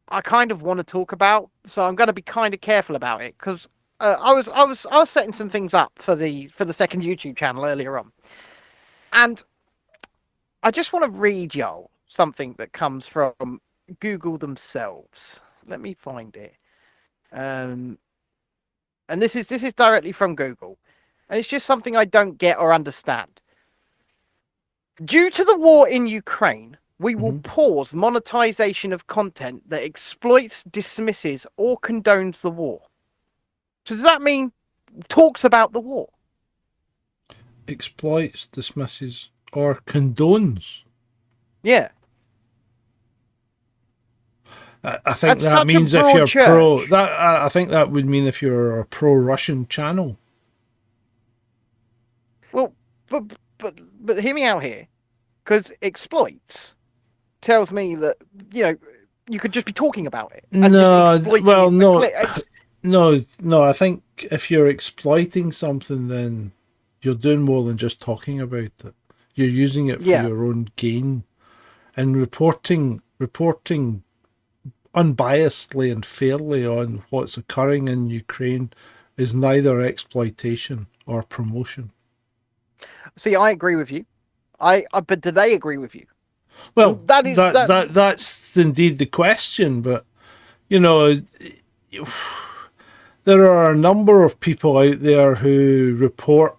I kind of want to talk about. So I'm going to be kind of careful about it because I was setting some things up for the second YouTube channel earlier on, and I just want to read y'all something that comes from Google themselves. Let me find it. And this is directly from Google. And it's just something I don't get or understand. Due to the war in Ukraine, we will pause monetization of content that exploits, dismisses, or condones the war. So does that mean talks about the war? Exploits, dismisses, or condones. Yeah. I think That's that such a means if broad you're church. pro, that I think that would mean if you're a pro-Russian channel. Well, but hear me out here, because exploits tells me that you could just be talking about it. And No, just exploiting well, it. no. No. I think if you're exploiting something, then you're doing more than just talking about it. You're using it for your own gain, and reporting unbiasedly and fairly on what's occurring in Ukraine is neither exploitation or promotion. See, I agree with you. But do they agree with you? Well, that that's indeed the question. But there are a number of people out there who report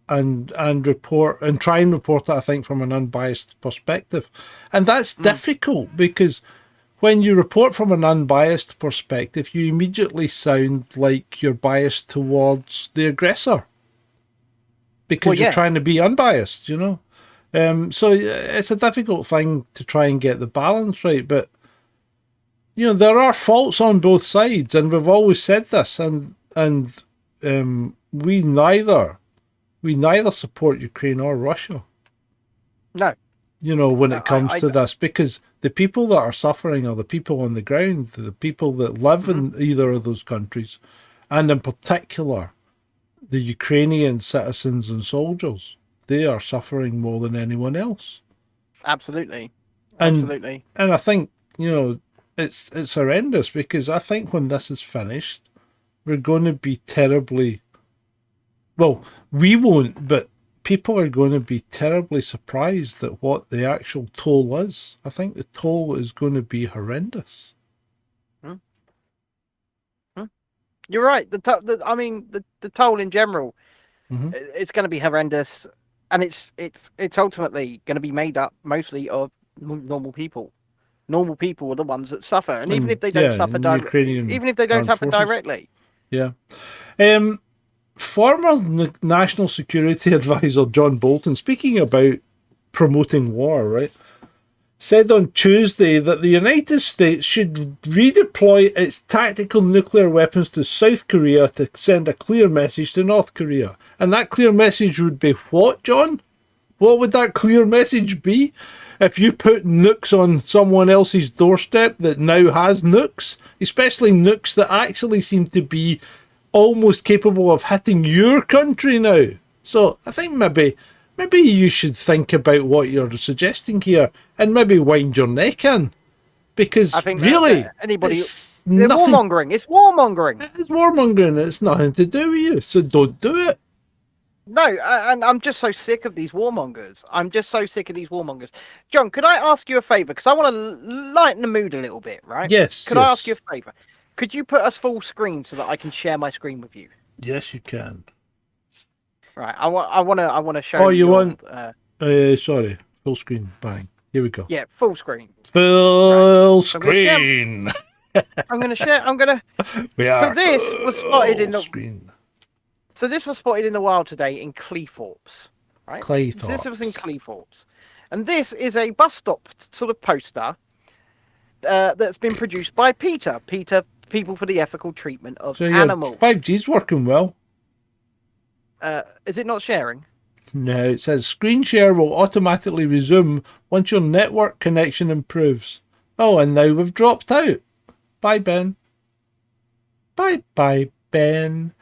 and try and report it, I think, from an unbiased perspective, and that's difficult because when you report from an unbiased perspective, you immediately sound like you're biased towards the aggressor because you're trying to be unbiased, So it's a difficult thing to try and get the balance right. But, there are faults on both sides, and we've always said this, and we neither support Ukraine or Russia. No. When it comes to this, because the people that are suffering are the people on the ground, the people that live in either of those countries, and in particular, the Ukrainian citizens and soldiers. They are suffering more than anyone else. Absolutely. And I think, it's horrendous, because I think when this is finished, we're going to be terribly... Well, we won't, but people are going to be terribly surprised at what the actual toll is. I think the toll is going to be horrendous. You're right. The toll in general, it's going to be horrendous, and it's ultimately going to be made up mostly of normal people. Normal people are the ones that suffer, and even if they don't suffer directly. Yeah. Former National Security Advisor John Bolton, speaking about promoting war, right, said on Tuesday that the United States should redeploy its tactical nuclear weapons to South Korea to send a clear message to North Korea. And that clear message would be what, John? What would that clear message be? If you put nukes on someone else's doorstep that now has nukes, especially nukes that actually seem to be almost capable of hitting your country now. So I think maybe you should think about what you're suggesting here and maybe wind your neck in. Because I think really, it's warmongering. It's warmongering. It's warmongering. It's nothing to do with you. So don't do it. No, and I'm just so sick of these warmongers. John, could I ask you a favour? Because I want to lighten the mood a little bit, right? Yes. Could I ask you a favour? Could you put us full screen so that I can share my screen with you? Yes, you can. Right. I want to show. Oh, you want? Sorry, full screen. Bang. Here we go. Yeah, full screen. Full screen. I'm going to share. We are. So this was spotted in the screen. So this was spotted in the wild today in Cleethorpes, right? Cleethorpes. So this was in Cleethorpes, and this is a bus stop sort of poster that's been produced by Peter, People for the Ethical Treatment of Animals. 5G's working well. Is it not sharing? No, it says screen share will automatically resume once your network connection improves. Oh, and now we've dropped out. Bye, Ben. Bye, Ben.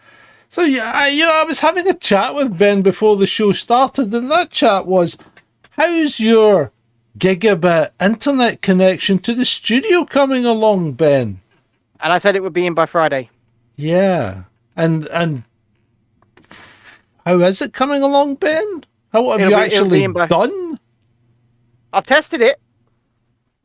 So, I was having a chat with Ben before the show started, and that chat was, how's your gigabit internet connection to the studio coming along, Ben? And I said it would be in by Friday. Yeah. And how is it coming along, Ben? What have you actually done? I've tested it.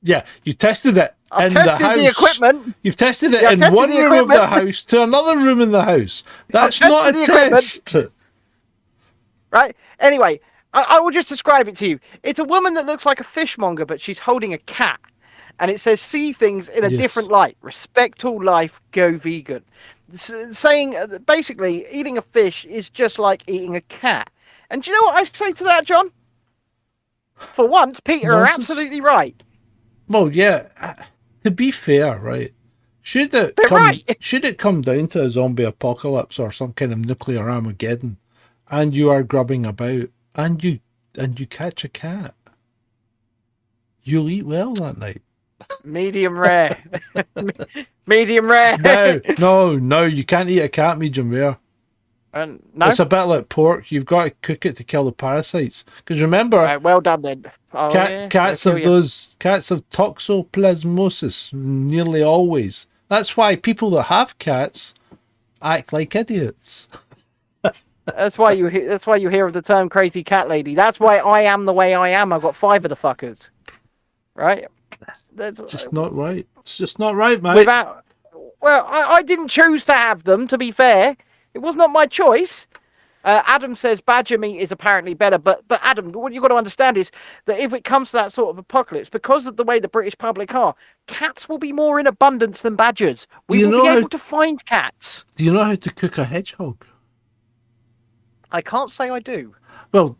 Yeah, you tested it I've in the tested house. the equipment. You've tested it in one room of the house to another room in the house. That's not a test. Right? Anyway, I will just describe it to you. It's a woman that looks like a fishmonger, but she's holding a cat. And it says, see things in a different light. Respect all life, go vegan. saying basically eating a fish is just like eating a cat. And do you know what I say to that, John? For once, Peter are Nonsense. absolutely right. Well, yeah. To be fair, right? Should it They're come? right. Should it come down to a zombie apocalypse or some kind of nuclear Armageddon, and you are grubbing about, and you catch a cat, you'll eat well that night. Medium rare. Medium rare. No, you can't eat a cat medium rare. No. It's a bit like pork. You've got to cook it to kill the parasites. Because remember, Right, well done then. Oh, yeah. cats They'll have kill you. cats have toxoplasmosis nearly always. That's why people that have cats act like idiots. That's why you hear of the term crazy cat lady. That's why I am the way I am. I've got 5 of the fuckers. Right? That's Just not right. It's just not right, mate. without. Well, I didn't choose to have them. To be fair, it was not my choice. Adam says badger meat is apparently better, but Adam, what you've got to understand is that if it comes to that sort of apocalypse, because of the way the British public are, cats will be more in abundance than badgers. We will be able to find cats. Do you know how to cook a hedgehog? I can't say I do. Well,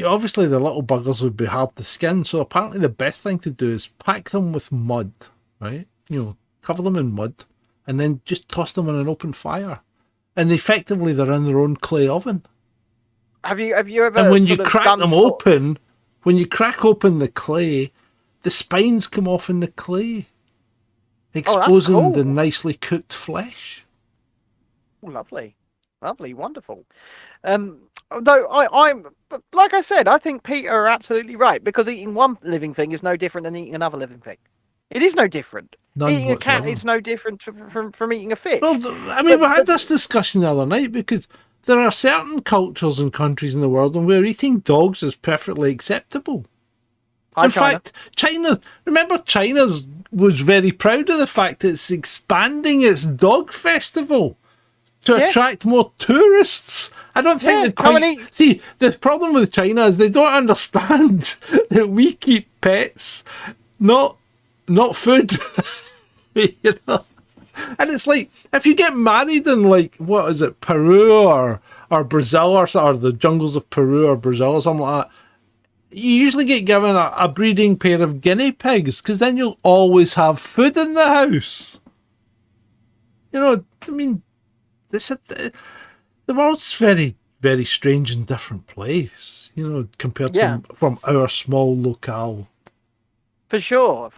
obviously the little buggers would be hard to skin, so apparently the best thing to do is pack them with mud, right? Cover them in mud, and then just toss them in an open fire. And effectively they're in their own clay oven. Have you ever? And when you crack them open, when you crack open the clay, the spines come off in the clay, exposing cool. the nicely cooked flesh. Oh, lovely, wonderful. Though I'm like I said, I think Peter are absolutely right, because eating one living thing is no different than eating another living thing. It is no different. None Eating a cat whatsoever. is no different from eating a fish. Well, we had this discussion the other night, because there are certain cultures and countries in the world where eating dogs is perfectly acceptable. In fact, China was very proud of the fact that it's expanding its dog festival to attract more tourists. I don't think they quite... See, the problem with China is they don't understand that we keep pets, not food. And it's like, if you get married in, like, what is it, Peru or Brazil or the jungles of Peru or Brazil or something like that, you usually get given a breeding pair of guinea pigs, because then you'll always have food in the house. The world's very, very strange and different place, compared to from our small locale. For sure.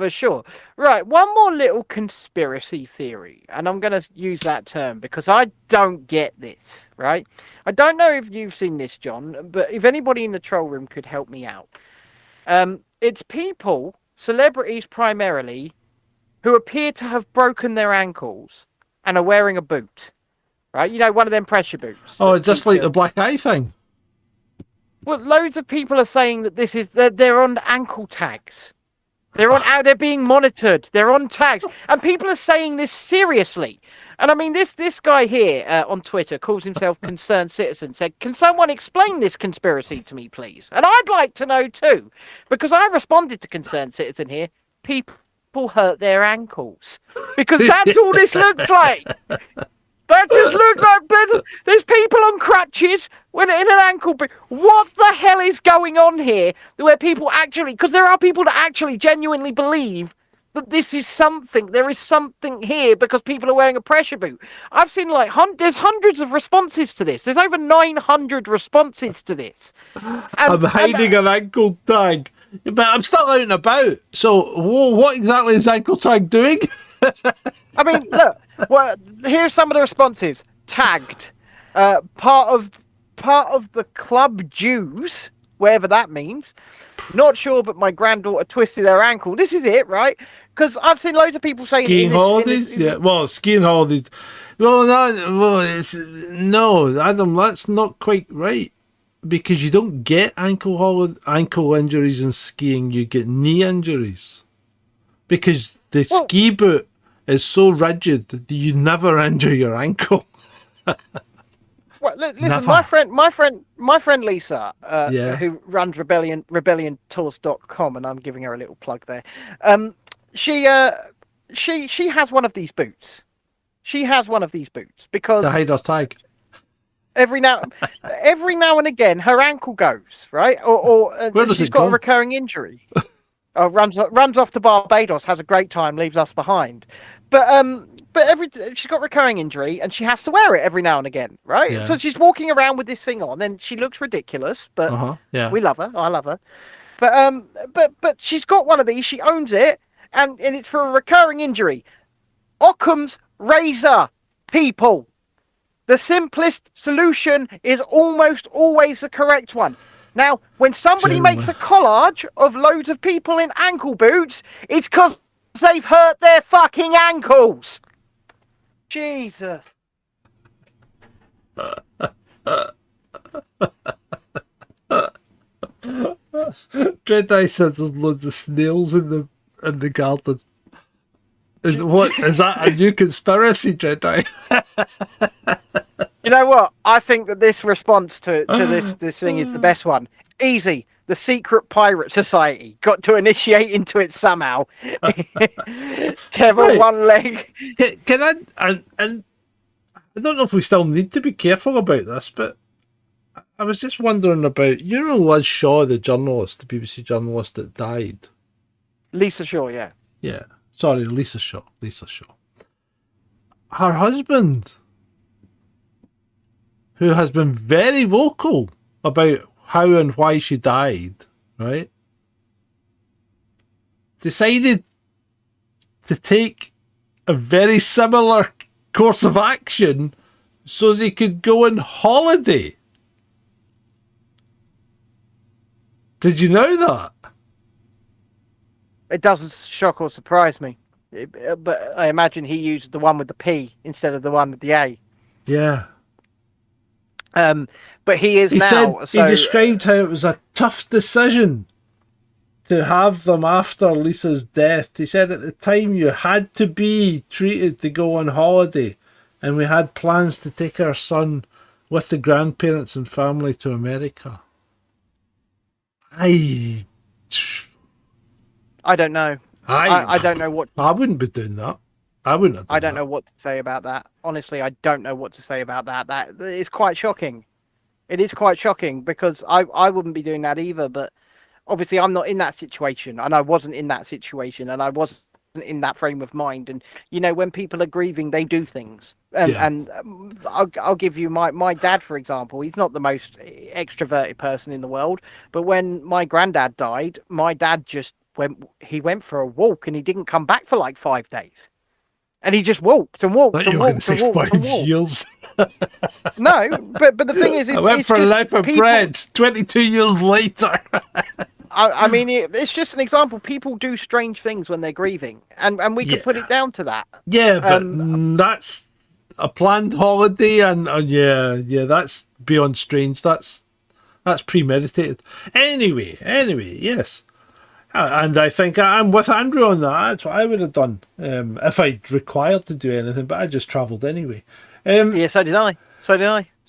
Right, one more little conspiracy theory, and I'm going to use that term because I don't get this, right? I don't know if you've seen this, John, but if anybody in the troll room could help me out. It's people, celebrities primarily, who appear to have broken their ankles and are wearing a boot, right? One of them pressure boots. Oh, it's just like the black eye thing. Well, loads of people are saying that they're on ankle tags. They're being monitored. They're on tags, and people are saying this seriously. And I mean, this guy here on Twitter calls himself Concerned Citizen. Said, "Can someone explain this conspiracy to me, please?" And I'd like to know too, because I responded to Concerned Citizen here. People hurt their ankles because that's all this looks like. That just looks like there's people on crutches in an ankle boot. What the hell is going on here? Where people actually, because there are people that actually genuinely believe that this is something. There is something here because people are wearing a pressure boot. I've seen there's hundreds of responses to this. There's over 900 responses to this. I'm hiding an ankle tag, but I'm still out and about. So what exactly is ankle tag doing? I mean, look. Well, here's some of the responses. Tagged, part of the club Jews, whatever that means. Not sure, but my granddaughter twisted her ankle. This is it, right? Because I've seen loads of people saying skiing holidays. Yeah, well, skiing holidays. No, Adam, that's not quite right, because you don't get ankle injuries in skiing. You get knee injuries because the ski boot is so rigid that you never injure your ankle. Well, listen, Never. my friend Lisa, who runs rebelliontours.com, and I'm giving her a little plug there. She has one of these boots, she has one of these boots because To hide her tag. every now and again her ankle goes, right, or Where does she's it got go? a recurring injury. Runs off to Barbados, has a great time, leaves us behind. But she's got recurring injury and she has to wear it every now and again, right? Yeah. So she's walking around with this thing on, and she looks ridiculous, but Yeah. we love her. I love her. But she's got one of these. She owns it, and it's for a recurring injury. Occam's razor, people. The simplest solution is almost always the correct one. Now, when somebody makes a collage of loads of people in ankle boots, it's because they've hurt their fucking ankles. Jesus. Jedi says there's loads of snails in the garden. Is that a new conspiracy, Jedi? You know what? I think that this response to this thing is the best one. Easy. The secret pirate society got to initiate into it somehow. Tether Right. one leg. Can I? And I don't know if we still need to be careful about this, but I was just wondering about, you know, Liz Shaw, the journalist, the BBC journalist that died. Lisa Shaw, yeah. Yeah, sorry, Lisa Shaw. Lisa Shaw. Her husband, who has been very vocal about how and why she died, right, decided to take a very similar course of action so they could go on holiday. Did you know that? It doesn't shock or surprise me. But I imagine he used the one with the P instead of the one with the A. Yeah. But he is He now. said, he described how it was a tough decision to have them after Lisa's death. He said at the time you had to be treated to go on holiday, and we had plans to take our son with the grandparents and family to America. I don't know. I don't know what. I wouldn't be doing that. I wouldn't have done I don't that. know what to say about that. Honestly, I don't know what to say about that. That is quite shocking. It is quite shocking because I wouldn't be doing that either. But obviously, I'm not in that situation, and I wasn't in that situation, and I wasn't in that frame of mind. And you know, when people are grieving, they do things. And I'll give you my dad, for example. He's not the most extroverted person in the world, but when my granddad died, my dad just went for a walk, and he didn't come back for like 5 days. And he just walked and walked and walked and walked and walked. Years. No, but the thing is, I went for a life of bread 22 years later. I mean, it's just an example. People do strange things when they're grieving, and we can put it down to that. Yeah, but that's a planned holiday, and yeah, that's beyond strange. That's premeditated. Anyway, yes. And I think I'm with Andrew on that. That's what I would have done if I'd required to do anything, but I just travelled anyway. Yeah, so did I. So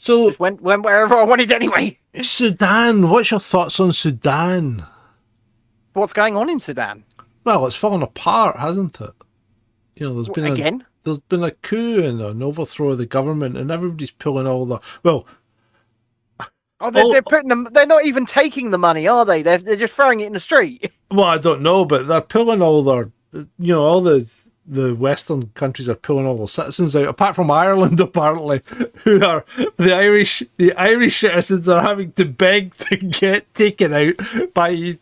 just went wherever I wanted anyway. Sudan, what's your thoughts on Sudan? What's going on in Sudan? Well, it's fallen apart, hasn't it? You know, there's been a coup and an overthrow of the government, and everybody's pulling all the they're putting them. They're not even taking the money, are they? They're just throwing it in the street. Well, I don't know, but they're pulling all their, all the Western countries are pulling all their citizens out, apart from Ireland, apparently, who are the Irish citizens are having to beg to get taken out by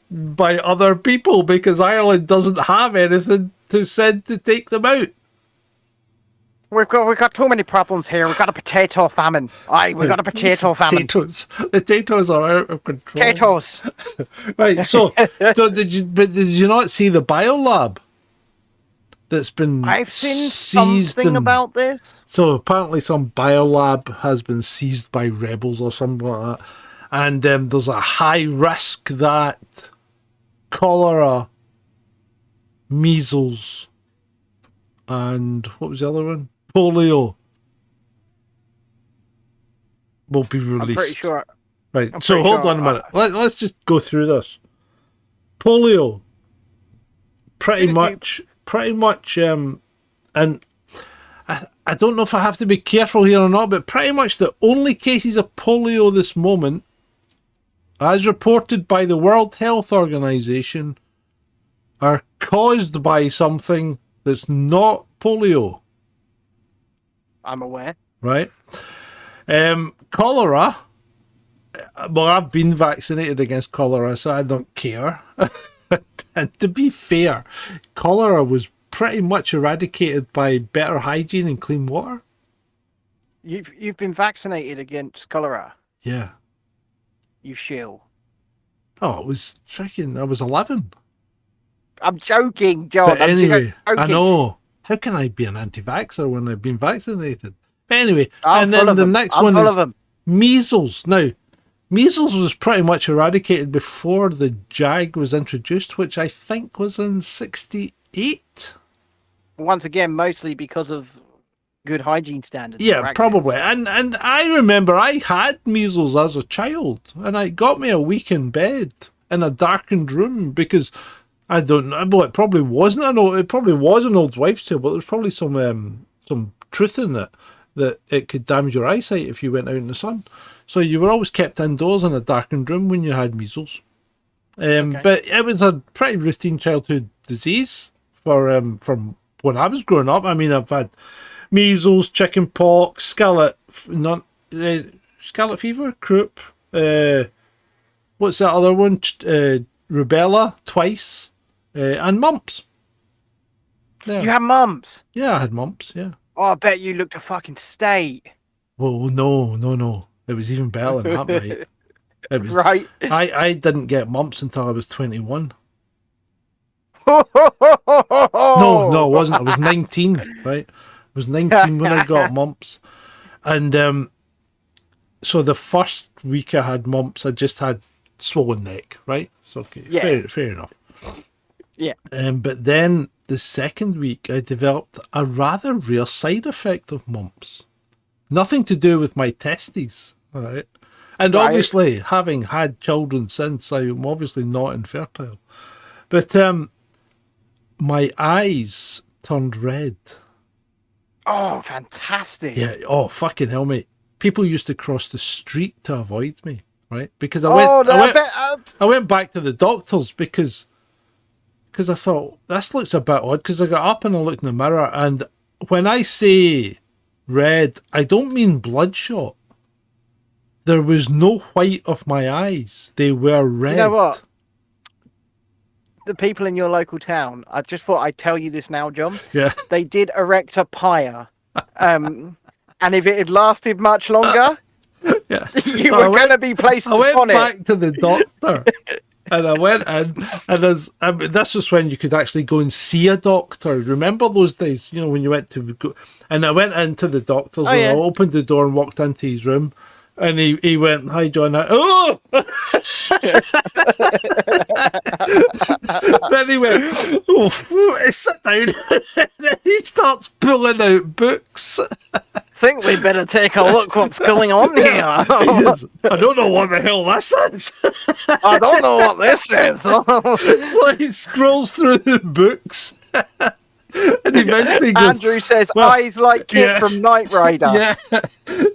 other people because Ireland doesn't have anything to send to take them out. We've got too many problems here. We've got a potato famine. We've got a potato famine. The potatoes are out of control. Potatoes. Right. So did you not see the biolab that's been? I've seen seized something about this. So apparently, some biolab has been seized by rebels or something like that, and there's a high risk that cholera, measles, and what was the other one? Polio will be released. I'm pretty sure. Right, so hold on a minute. Let's just go through this. Polio, pretty much, and I don't know if I have to be careful here or not, but pretty much the only cases of polio this moment, as reported by the World Health Organization, are caused by something that's not polio. I'm aware. Right? Cholera. Well, I've been vaccinated against cholera, so I don't care. And to be fair, cholera was pretty much eradicated by better hygiene and clean water. You've been vaccinated against cholera. Yeah. You shill. Oh, it was freaking. I was 11. I'm joking, John. But anyway, I'm joking. I know. How can I be an anti-vaxxer when I've been vaccinated? But anyway, I'm and then the next one is measles. Now, measles was pretty much eradicated before the JAG was introduced, which I think was in 68. Once again, mostly because of good hygiene standards. Yeah, probably. And I remember I had measles as a child, and it got me a week in bed in a darkened room because I don't know. Well, it probably wasn't an old. It probably was an old wives' tale, but there's probably some truth in it that it could damage your eyesight if you went out in the sun. So you were always kept indoors in a darkened room when you had measles. But it was a pretty routine childhood disease for from when I was growing up. I mean, I've had measles, chicken pox, scarlet fever, croup. What's that other one? Rubella twice, and mumps. There. You had mumps? Yeah, I had mumps. Yeah. Oh, I bet you looked a fucking state. Well, no. It was even better than that, mate. It was, right. I didn't get mumps until I was 21. No, No, it wasn't. I was 19, right? I was 19 when I got mumps. And so the first week I had mumps, I just had swollen neck, right? So, okay, yeah. Fair enough. Yeah. But then the second week, I developed a rather rare side effect of mumps. Nothing to do with my testes, all right? And obviously, having had children since, I'm obviously not infertile. But my eyes turned red. Oh, fantastic. Yeah, oh, fucking hell, mate. People used to cross the street to avoid me, right? Because I went back to the doctors because I thought, this looks a bit odd, because I got up and I looked in the mirror, and when I say red, I don't mean bloodshot. There was no white of my eyes. They were red. You know what? The people in your local town, I just thought I'd tell you this now, John. Yeah. They did erect a pyre. And if it had lasted much longer, yeah. you were going to be placed upon it. I went back to the doctor. And I went in, and this was when you could actually go and see a doctor. Remember those days, you know, when you went to go? And I went into the doctor's, and I opened the door and walked into his room, and he went, "Hi, John." Oh! Then he went, "Oh, sit down." And then he starts pulling out books. Think we better take a look what's going on here. Goes, I don't know what the hell this is. I don't know what this is. So he scrolls through the books. And eventually goes, Andrew says, eyes like Kid from Knight Rider. Yeah.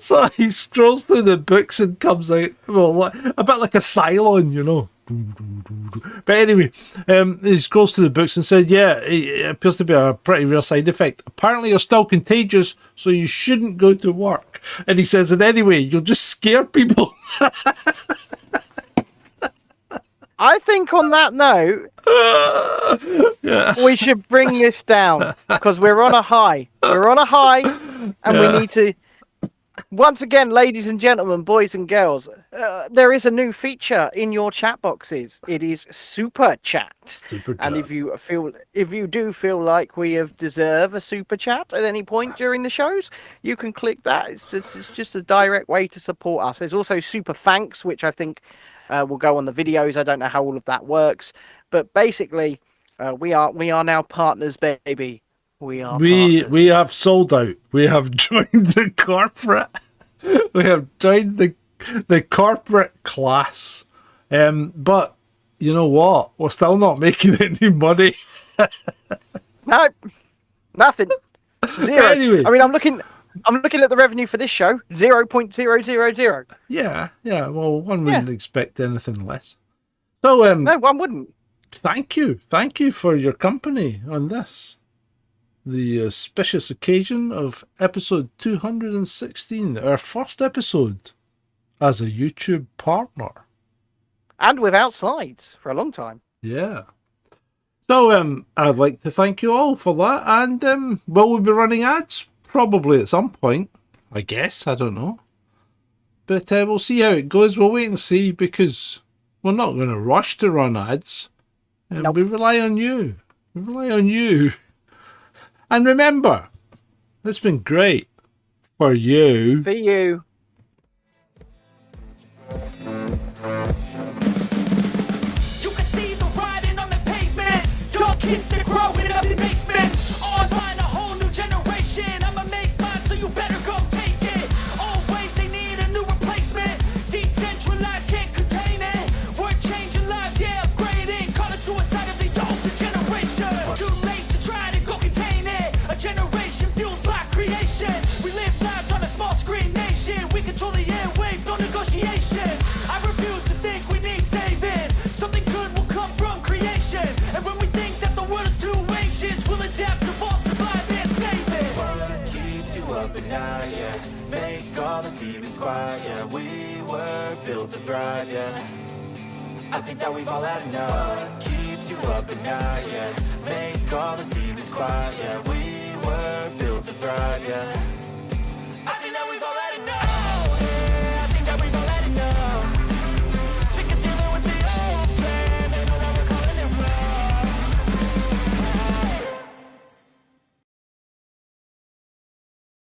So he scrolls through the books and comes out, well, a bit like a Cylon, you know. But anyway, he scrolls through the books and said, yeah, it appears to be a pretty rare side effect. Apparently you're still contagious, so you shouldn't go to work. And he says, and anyway, you'll just scare people. I think on that note, we should bring this down because we're on a high. We're on a high, and we need to. Once again, ladies and gentlemen, boys and girls, there is a new feature in your chat boxes. It is Super Chat. And if you do feel like we have deserve a Super Chat at any point during the shows, you can click that. It's just a direct way to support us. There's also Super Thanks, which I think will go on the videos. I don't know how all of that works, but basically, we are now partners, baby. We have sold out. We have joined the corporate. We have joined the corporate class. But you know what? We're still not making any money. No, nothing. Zero. Anyway. I mean, I'm looking at the revenue for this show, 0.000. Yeah. Well, one wouldn't expect anything less. So, No, one wouldn't. thank you for your company on this, the auspicious occasion of episode 216, our first episode as a YouTube partner. And without slides for a long time. Yeah. So, I'd like to thank you all for that, and will we be running ads? Probably at some point, I guess. I don't know. But we'll see how it goes. We'll wait and see, because we're not going to rush to run ads. Nope. We rely on you. We rely on you. And remember, it's been great for you. For you. You can see the writing on the pavement. Young kids, they're growing up in basements. Online, a whole new generation. I'ma make mine, so you better go take it. Always, they need a new replacement. Decentralized, can't contain it. We're changing lives, yeah, upgrading. Call it suicide of the older generation. Too late to try to go contain it. A generation fueled by creation. We live lives on a small screen nation. We control the airwaves, no negotiation. I refuse to think we need saving. Something good will come from creation. And when we think that the world is too anxious, we'll adapt, evolve, survive, and save it. What keeps you up at night, yeah? Make all the demons quiet, yeah. We were built to thrive, yeah. I think that we've all had enough. What keeps you up at night, yeah? Make all the demons quiet, yeah. We were built to thrive, yeah.